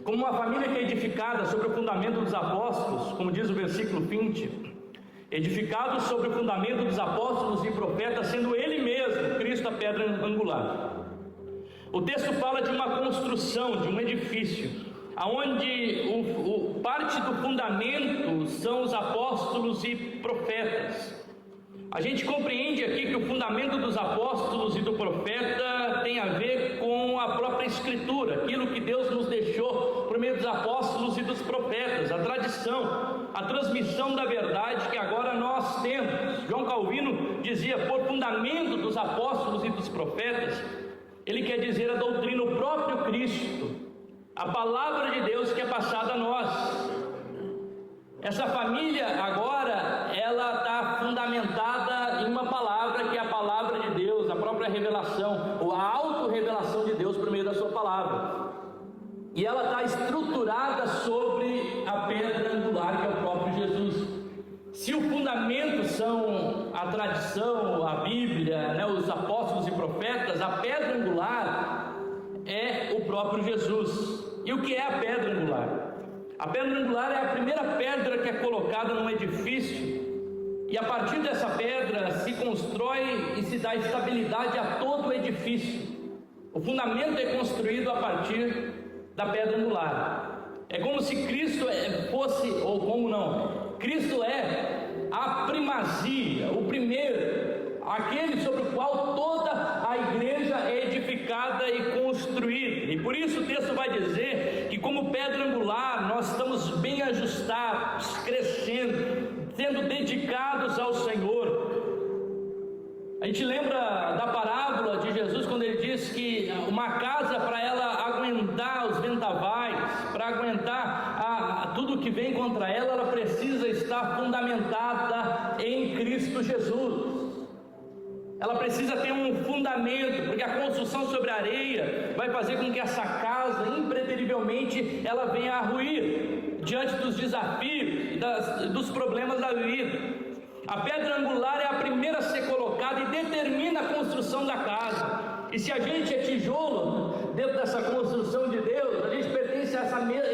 Como uma família que é edificada sobre o fundamento dos apóstolos, como diz o versículo 20, edificado sobre o fundamento dos apóstolos e profetas, sendo Ele mesmo, Cristo, a pedra angular. O texto fala de uma construção, de um edifício, onde parte do fundamento são os apóstolos e profetas. A gente compreende aqui que o fundamento dos apóstolos e do profeta tem a ver com a própria Escritura, aquilo que Deus nos deixou por meio dos apóstolos e dos profetas, a tradição, a transmissão da verdade que agora nós temos. João Calvino dizia: por fundamento dos apóstolos e dos profetas, ele quer dizer a doutrina, o próprio Cristo, a palavra de Deus que é passada a nós. Essa família agora, ela está fundamentada em uma palavra que é a palavra de Deus, a própria revelação, ou a autorrevelação de Deus por meio da sua palavra. E ela está estruturada sobre a pedra angular que é o próprio Jesus. Se o fundamento são a tradição, a Bíblia, os apóstolos e profetas, a pedra angular é o próprio Jesus. E o que é a pedra angular? A pedra angular é a primeira pedra que é colocada num edifício, e a partir dessa pedra se constrói e se dá estabilidade a todo o edifício. O fundamento é construído a partir da pedra angular. É como se Cristo fosse, ou como não, Cristo é a primazia, o primeiro, aquele sobre o qual toda a igreja é edificada e construída. E por isso o texto vai dizer que, como pedra angular, nós estamos bem ajustados, crescendo, sendo dedicados ao Senhor. A gente lembra da parábola de Jesus quando ele diz que uma casa, para ela aguentar os vendavais, para aguentar tudo que vem contra ela, ela precisa estar fundamentada em Cristo Jesus. Ela precisa ter um fundamento, porque a construção sobre areia vai fazer com que essa casa, impreterivelmente, ela venha a ruir diante dos desafios, dos problemas da vida. A pedra angular é a primeira a ser colocada e determina a construção da casa. E se a gente é tijolo dentro dessa construção de Deus, a gente pertence a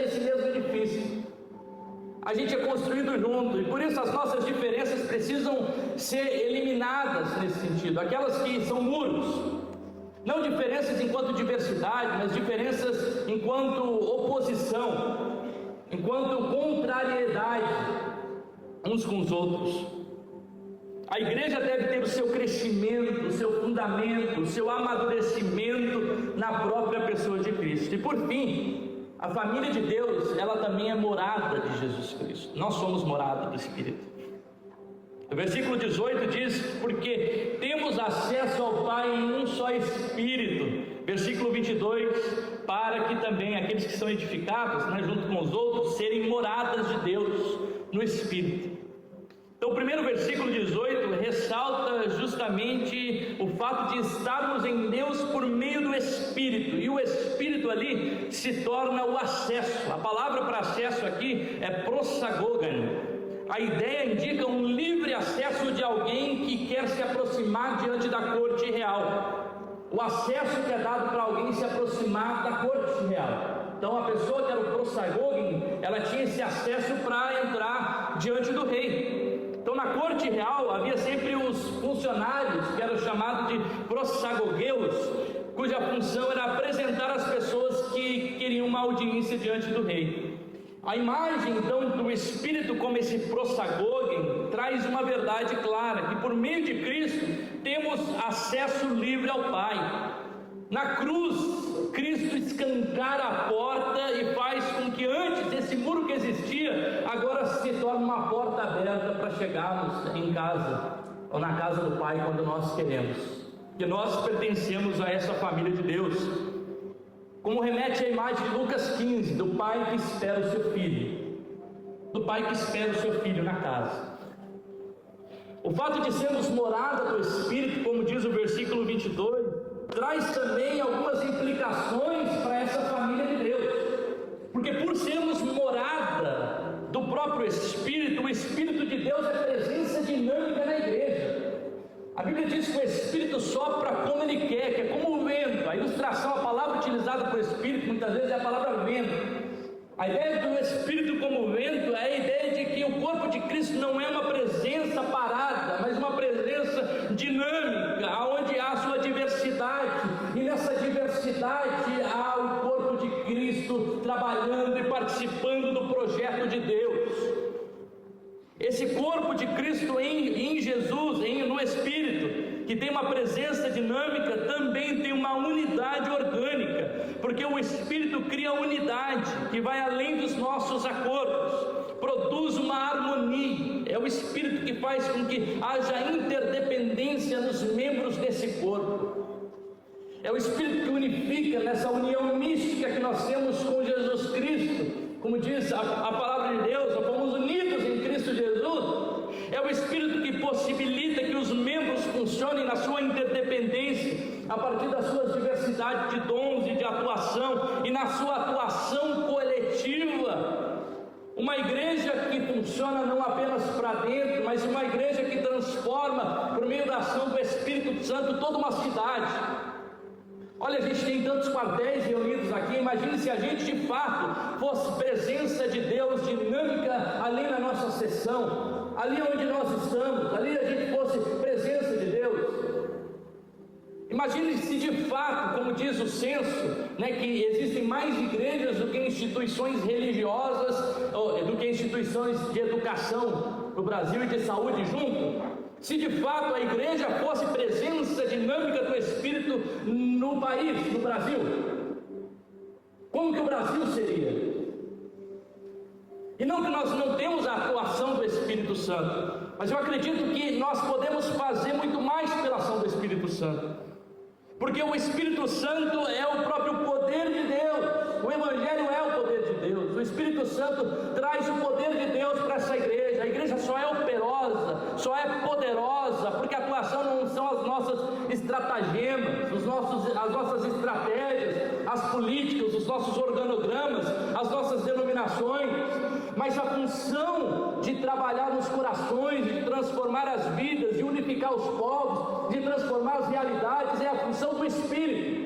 esse mesmo edifício. A gente é construído junto, e por isso as nossas diferenças precisam ser eliminadas nesse sentido. Aquelas que são muros, Não diferenças enquanto diversidade, mas diferenças enquanto oposição, enquanto contrariedade uns com os outros. A igreja deve ter o seu crescimento, o seu fundamento, o seu amadurecimento na própria pessoa de Cristo. E por fim, a família de Deus, ela também é morada de Jesus Cristo. Nós somos morada do Espírito. O versículo 18 diz: porque temos acesso ao Pai em um só Espírito. Versículo 22, para que também aqueles que são edificados, junto com os outros, serem moradas de Deus no Espírito. Então o primeiro versículo 18 ressalta justamente o fato de estarmos em Deus por meio do Espírito, e o Espírito ali se torna o acesso. A palavra para acesso aqui é prosagogan. A ideia indica um livre acesso de alguém que quer se aproximar diante da corte real. O acesso que é dado para alguém se aproximar da corte real. Então a pessoa que era o prosagogan, ela tinha esse acesso para entrar diante do rei. Então na corte real havia sempre os funcionários, que eram chamados de prosagogeus, cuja função era apresentar as pessoas que queriam uma audiência diante do rei. A imagem então do Espírito como esse prosagogan traz uma verdade clara, que por meio de Cristo temos acesso livre ao Pai. Na cruz, Cristo escancara a porta e faz com que antes esse muro que existia, agora se torne uma porta aberta para chegarmos em casa, ou na casa do Pai quando nós queremos. Que nós pertencemos a essa família de Deus. Como remete a imagem de Lucas 15, do pai que espera o seu filho, do pai que espera o seu filho na casa. O fato de sermos morada do Espírito, como diz o versículo 22, traz também algumas implicações para essa família de Deus, porque por sermos morada do próprio Espírito, o Espírito de Deus é presença dinâmica na igreja. A Bíblia diz que o Espírito sopra como Ele quer, que é como o vento. A ilustração, a palavra utilizada por Espírito, muitas vezes é a palavra vento. A ideia do Espírito como vento é a ideia de que o corpo de Cristo não é uma presença parada, mas uma presença dinâmica, onde há a sua diversidade, e nessa diversidade há o corpo de Cristo trabalhando e participando do projeto de Deus. Esse corpo de Cristo em Jesus, no Espírito, que tem uma presença dinâmica, também tem uma unidade orgânica, porque o Espírito cria unidade que vai além dos nossos acordos, produz uma harmonia. É o Espírito que faz com que haja interdependência nos membros desse corpo. É o Espírito que unifica nessa união mística que nós temos com Jesus Cristo. Como diz a palavra de Deus, nós fomos unidos em Cristo Jesus. É o Espírito que possibilita que os membros funcionem na sua interdependência, a partir das suas diversidades de dons e de atuação, e na sua atuação coletiva. Uma igreja que funciona não apenas para dentro, mas uma igreja que transforma, por meio da ação do Espírito Santo, toda uma cidade. Olha, a gente tem tantos quartéis reunidos aqui. Imagine se a gente de fato fosse presença de Deus dinâmica ali na nossa sessão, ali onde nós estamos, ali a gente fosse presença de Deus. Imagine se de fato, como diz o censo, que existem mais igrejas do que instituições religiosas, do que instituições de educação no Brasil e de saúde junto. Se de fato a igreja fosse presença dinâmica do Espírito no país, no Brasil, como que o Brasil seria? E não que nós não temos a atuação do Espírito Santo, mas eu acredito que nós podemos fazer muito mais pela ação do Espírito Santo, porque o Espírito Santo é o próprio poder de Deus. O Evangelho é o poder de Deus. O Espírito Santo traz o poder de Deus para essa igreja. A igreja só é operosa, só é poderosa, porque a atuação não são as nossas estratagemas, as nossas estratégias, as políticas, os nossos organogramas, as nossas denominações, mas a função de trabalhar nos corações, de transformar as vidas, de unificar os povos, de transformar as realidades, é a função do Espírito.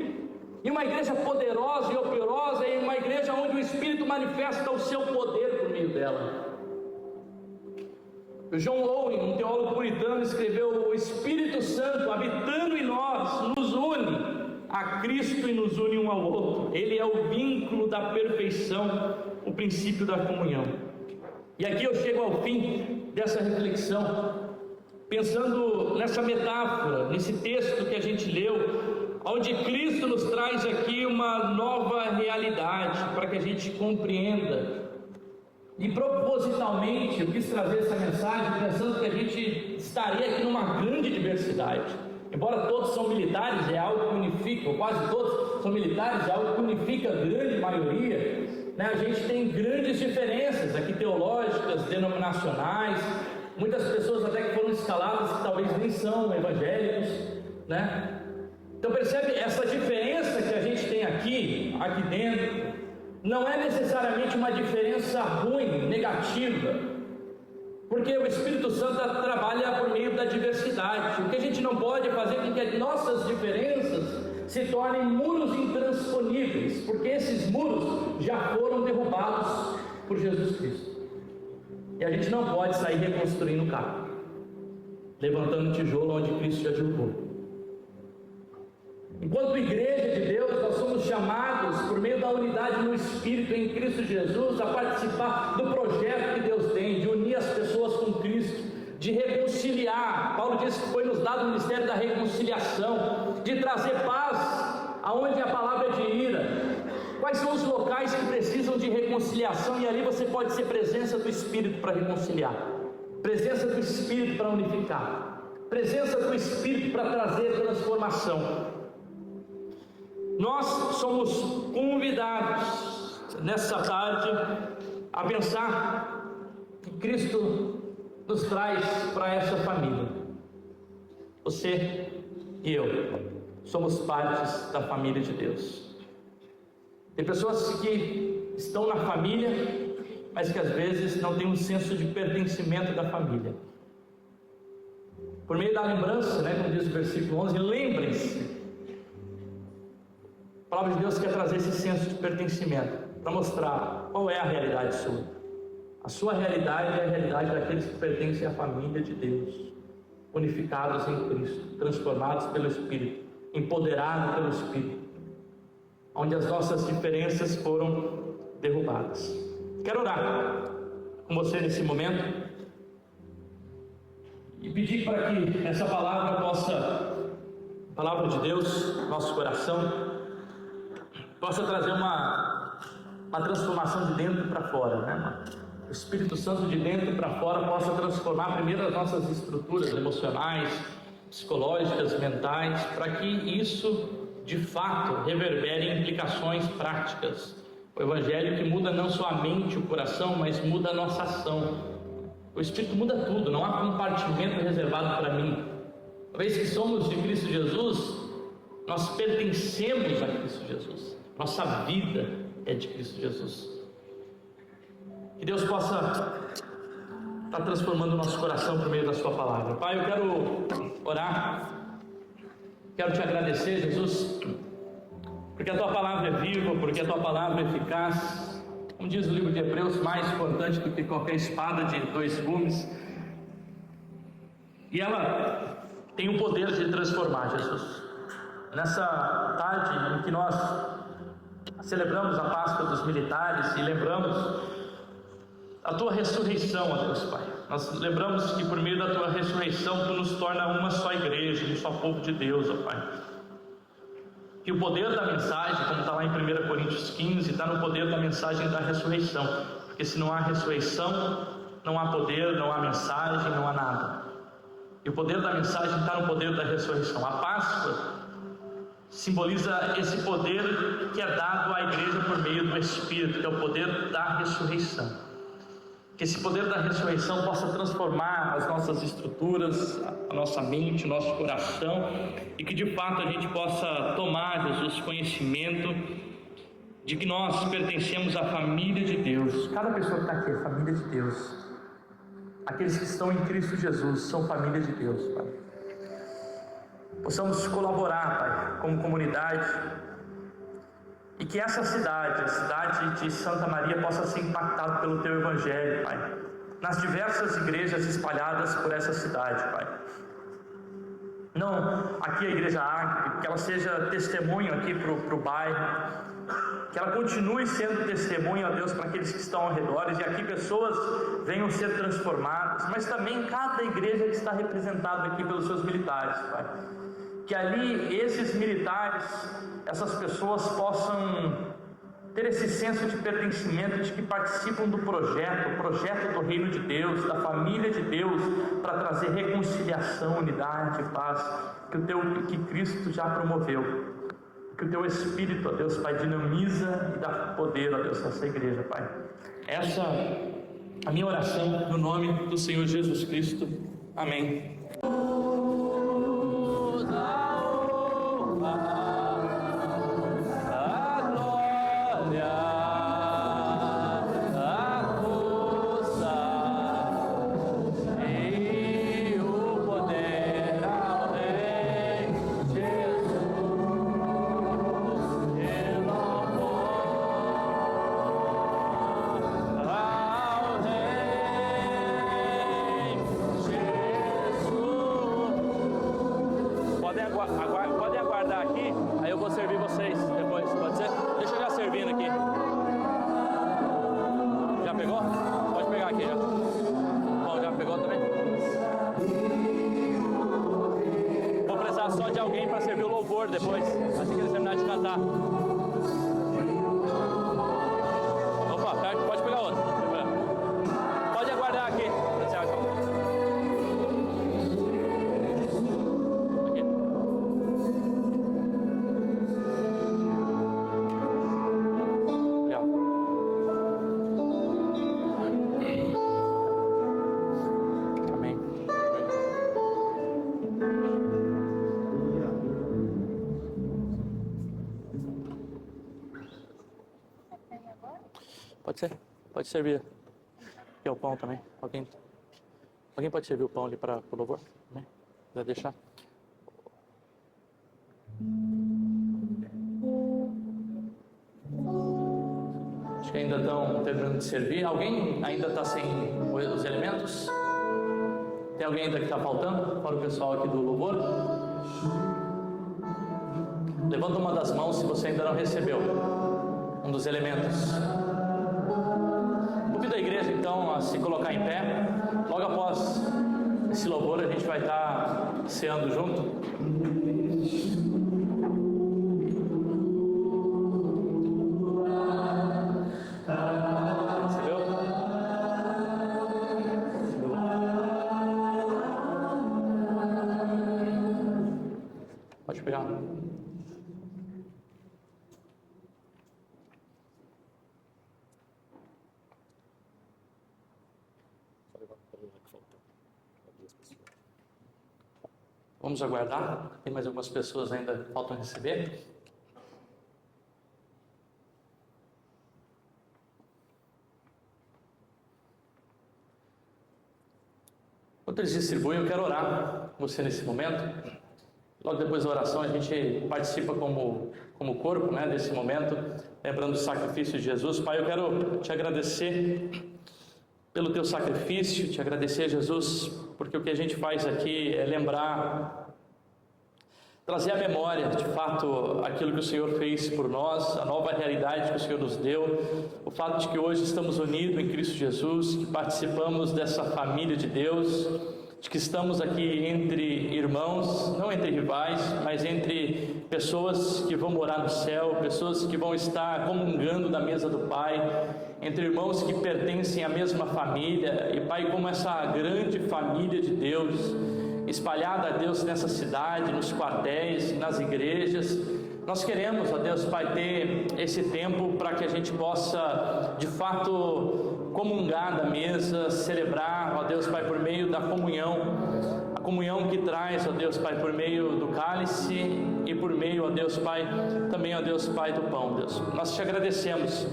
E uma igreja poderosa e operosa é uma igreja onde o Espírito manifesta o seu poder por meio dela. O John Owen, um teólogo puritano, escreveu: o Espírito Santo habitando em nós nos une a Cristo e nos une um ao outro. Ele é o vínculo da perfeição, o princípio da comunhão. E aqui eu chego ao fim dessa reflexão, pensando nessa metáfora, nesse texto que a gente leu, onde Cristo nos traz aqui uma nova realidade para que a gente compreenda. E propositalmente eu quis trazer essa mensagem pensando que a gente estaria aqui numa grande diversidade. Embora todos são militares, é algo que unifica, ou quase todos são militares, é algo que unifica a grande maioria, né? A gente tem grandes diferenças aqui teológicas, denominacionais, muitas pessoas até que foram escaladas que talvez nem são evangélicos, né? Então percebe, essa diferença que a gente tem aqui dentro, não é necessariamente uma diferença ruim, negativa, porque o Espírito Santo trabalha por meio da diversidade. O que a gente não pode fazer é que as nossas diferenças se tornem muros intransponíveis, porque esses muros já foram derrubados por Jesus Cristo. E a gente não pode sair reconstruindo o carro, levantando tijolo onde Cristo já derrubou. Enquanto igreja de Deus, nós somos chamados, por meio da unidade no Espírito em Cristo Jesus, a participar do projeto que Deus tem, de unir as pessoas com Cristo, de reconciliar. Paulo disse que foi nos dado o ministério da reconciliação, de trazer paz aonde a palavra é de ira. Quais são os locais que precisam de reconciliação? E ali você pode ser presença do Espírito para reconciliar, presença do Espírito para unificar, presença do Espírito para trazer transformação. Nós somos convidados nessa tarde a pensar que Cristo nos traz para essa família. Você e eu somos partes da família de Deus. Tem pessoas que estão na família, mas que às vezes não têm um senso de pertencimento da família. Por meio da lembrança, como diz o versículo 11, lembrem-se. A palavra de Deus quer trazer esse senso de pertencimento, para mostrar qual é a realidade sua. A sua realidade é a realidade daqueles que pertencem à família de Deus, unificados em Cristo, transformados pelo Espírito, empoderados pelo Espírito, onde as nossas diferenças foram derrubadas. Quero orar com você nesse momento e pedir para que essa palavra a palavra de Deus, nosso coração, possa trazer uma transformação de dentro para fora, O Espírito Santo de dentro para fora possa transformar primeiro as nossas estruturas emocionais, psicológicas, mentais, para que isso de fato reverbere em implicações práticas. O Evangelho que muda não só a mente e o coração, mas muda a nossa ação. O Espírito muda tudo, não há compartimento reservado para mim. Uma vez que somos de Cristo Jesus, nós pertencemos a Cristo Jesus. Nossa vida é de Cristo Jesus. Que Deus possa estar transformando o nosso coração por meio da sua palavra. Pai, eu quero orar, quero te agradecer, Jesus, porque a tua palavra é viva, porque a tua palavra é eficaz. Como diz o livro de Hebreus, mais importante do que qualquer espada de 2 gumes. E ela tem o poder de transformar, Jesus. Nessa tarde em que nós celebramos a Páscoa dos militares e lembramos a tua ressurreição, ó Deus Pai. Nós lembramos que por meio da tua ressurreição tu nos torna uma só igreja, um só povo de Deus, ó Pai. Que o poder da mensagem, como está lá em 1 Coríntios 15, está no poder da mensagem da ressurreição. Porque se não há ressurreição, não há poder, não há mensagem, não há nada. E o poder da mensagem está no poder da ressurreição. A Páscoa simboliza esse poder que é dado à igreja por meio do Espírito, que é o poder da ressurreição. Que esse poder da ressurreição possa transformar as nossas estruturas, a nossa mente, o nosso coração, e que de fato a gente possa tomar, Jesus, conhecimento de que nós pertencemos à família de Deus. Cada pessoa que está aqui é família de Deus. Aqueles que estão em Cristo Jesus são família de Deus, Pai. Possamos colaborar, Pai, como comunidade, e que essa cidade, a cidade de Santa Maria, possa ser impactada pelo Teu Evangelho, Pai, nas diversas igrejas espalhadas por essa cidade, Pai. não aqui a Igreja Ágape, que ela seja testemunho aqui para o bairro, que ela continue sendo testemunho, ó Deus, para aqueles que estão ao redor, e aqui pessoas venham ser transformadas, mas também cada igreja que está representada aqui pelos seus militares, Pai, que ali esses militares, essas pessoas possam ter esse senso de pertencimento, de que participam do projeto, o projeto do reino de Deus, da família de Deus, para trazer reconciliação, unidade, paz, que Cristo já promoveu. Que o Teu Espírito, ó Deus, Pai, dinamiza e dá poder, ó Deus, nessa igreja, Pai. Essa é a minha oração no nome do Senhor Jesus Cristo. Amém. Podem aguardar aqui, aí eu vou servir vocês depois, pode ser? Deixa eu já servindo aqui. Já pegou? Pode pegar aqui já. Bom, já pegou também? Vou precisar só de alguém para servir o louvor depois, assim que eles terminarem de cantar. Opa, pode pegar outro. Pode aguardar aqui. Pode servir. Aqui é o pão também. Alguém pode servir o pão ali para o louvor? Né? Quiser deixar? Acho que ainda estão terminando de servir. Alguém ainda está sem os elementos? Tem alguém ainda que está faltando? Fora o pessoal aqui do louvor? Levanta uma das mãos se você ainda não recebeu um dos elementos. Convido a igreja então a se colocar em pé. Logo após esse louvor a gente vai estar ceando junto. Recebeu? Pode pegar. Vamos aguardar. Tem mais algumas pessoas ainda que faltam receber. Enquanto eles distribuem, eu quero orar com você nesse momento. Logo depois da oração a gente participa como corpo, né, desse momento, lembrando do sacrifício de Jesus. Pai, eu quero te agradecer pelo teu sacrifício, te agradecer, Jesus, porque o que a gente faz aqui é lembrar, trazer à memória, de fato, aquilo que o Senhor fez por nós, a nova realidade que o Senhor nos deu, o fato de que hoje estamos unidos em Cristo Jesus, que participamos dessa família de Deus, de que estamos aqui entre irmãos, não entre rivais, mas entre pessoas que vão morar no céu, pessoas que vão estar comungando da mesa do Pai, entre irmãos que pertencem à mesma família. E Pai, como essa grande família de Deus, espalhada, a Deus, nessa cidade, nos quartéis, nas igrejas, nós queremos, ó Deus, Pai, ter esse tempo para que a gente possa, de fato, comungar da mesa, celebrar, ó Deus, Pai, por meio da comunhão, a comunhão que traz, ó Deus, Pai, por meio do cálice e por meio, ó Deus, Pai, também, ó Deus, Pai, do pão, Deus. Nós te agradecemos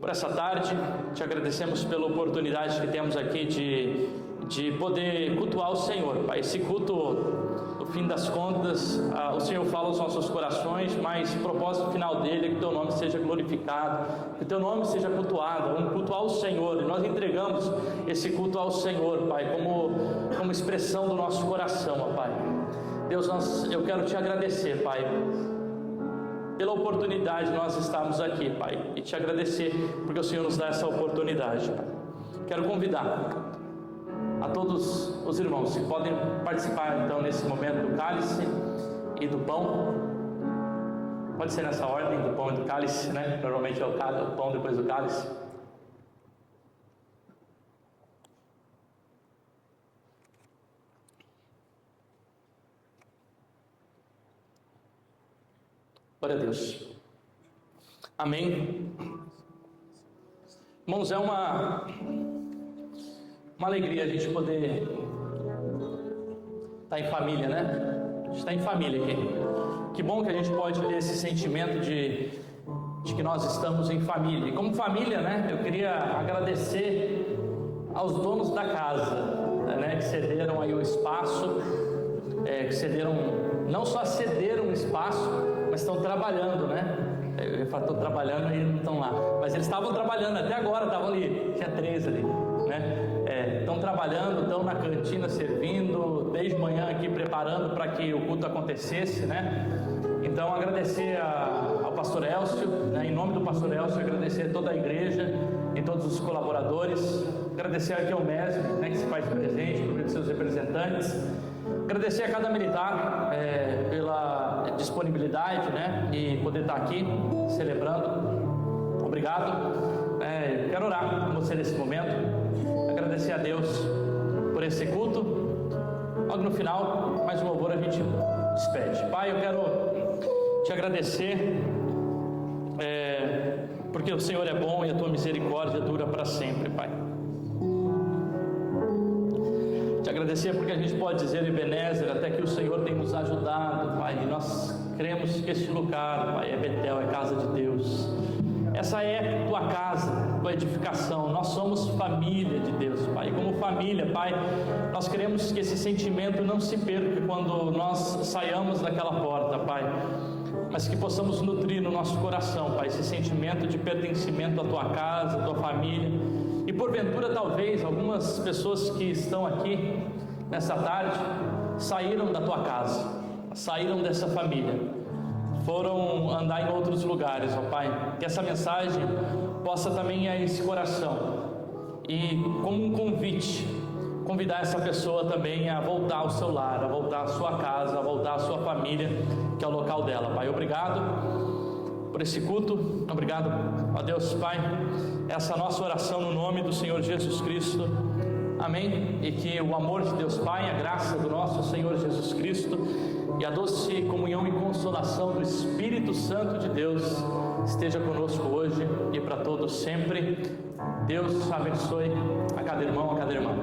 por essa tarde, te agradecemos pela oportunidade que temos aqui de poder cultuar o Senhor, Pai. Esse culto, no fim das contas, o Senhor fala aos nossos corações, mas o propósito final dele é que o teu nome seja glorificado, que o teu nome seja cultuado, vamos cultuar o Senhor, e nós entregamos esse culto ao Senhor, Pai, como expressão do nosso coração, ó Pai. Deus, eu quero te agradecer, Pai, pela oportunidade de nós estarmos aqui, Pai, e te agradecer porque o Senhor nos dá essa oportunidade, Pai. Quero convidar a todos os irmãos que podem participar então nesse momento do cálice e do pão. Pode ser nessa ordem, do pão e do cálice, né? Normalmente é o pão depois do cálice. Glória a Deus. Amém. Irmãos, é uma alegria a gente poder estar em família, né? A gente está em família aqui. Que bom que a gente pode ter esse sentimento de que nós estamos em família. E como família, né? Eu queria agradecer aos donos da casa, né? Que cederam aí o espaço, que cederam, não só cederam o espaço, mas estão trabalhando, né? Eu falo, estou trabalhando e não estão lá, mas eles estavam trabalhando até agora, estavam ali, tinha 3 ali, né? Estão trabalhando, estão na cantina servindo, desde manhã aqui preparando para que o culto acontecesse, né? Então agradecer ao pastor Elcio, né? Em nome do pastor Elcio, agradecer a toda a igreja e todos os colaboradores, agradecer aqui ao MESB, né? Que se faz presente, por meio de seus representantes. Agradecer a cada militar pela disponibilidade, né, e poder estar aqui celebrando. Obrigado. Quero orar com você nesse momento. Agradecer a Deus por esse culto. Logo no final, mais um louvor, a gente despede. Pai, eu quero te agradecer porque o Senhor é bom e a tua misericórdia dura para sempre, Pai. Te agradecer porque a gente pode dizer, Ebenezer, até que o Senhor tem nos ajudado, Pai, e nós cremos que este lugar, Pai, é Betel, é casa de Deus. Essa é tua casa, tua edificação. Nós somos família de Deus, Pai. E como família, Pai, nós queremos que esse sentimento não se perca quando nós saiamos daquela porta, Pai, mas que possamos nutrir no nosso coração, Pai, esse sentimento de pertencimento à tua casa, à tua família. E porventura, talvez, algumas pessoas que estão aqui nessa tarde saíram da tua casa, saíram dessa família, foram andar em outros lugares, ó Pai. Que essa mensagem possa também ir a esse coração e, como um convite, convidar essa pessoa também a voltar ao seu lar, a voltar à sua casa, a voltar à sua família, que é o local dela, Pai. Obrigado por esse culto, obrigado a Deus, Pai, essa nossa oração no nome do Senhor Jesus Cristo, amém. E que o amor de Deus Pai, a graça do nosso Senhor Jesus Cristo e a doce comunhão e consolação do Espírito Santo de Deus esteja conosco hoje e para todos sempre. Deus abençoe a cada irmão, a cada irmã.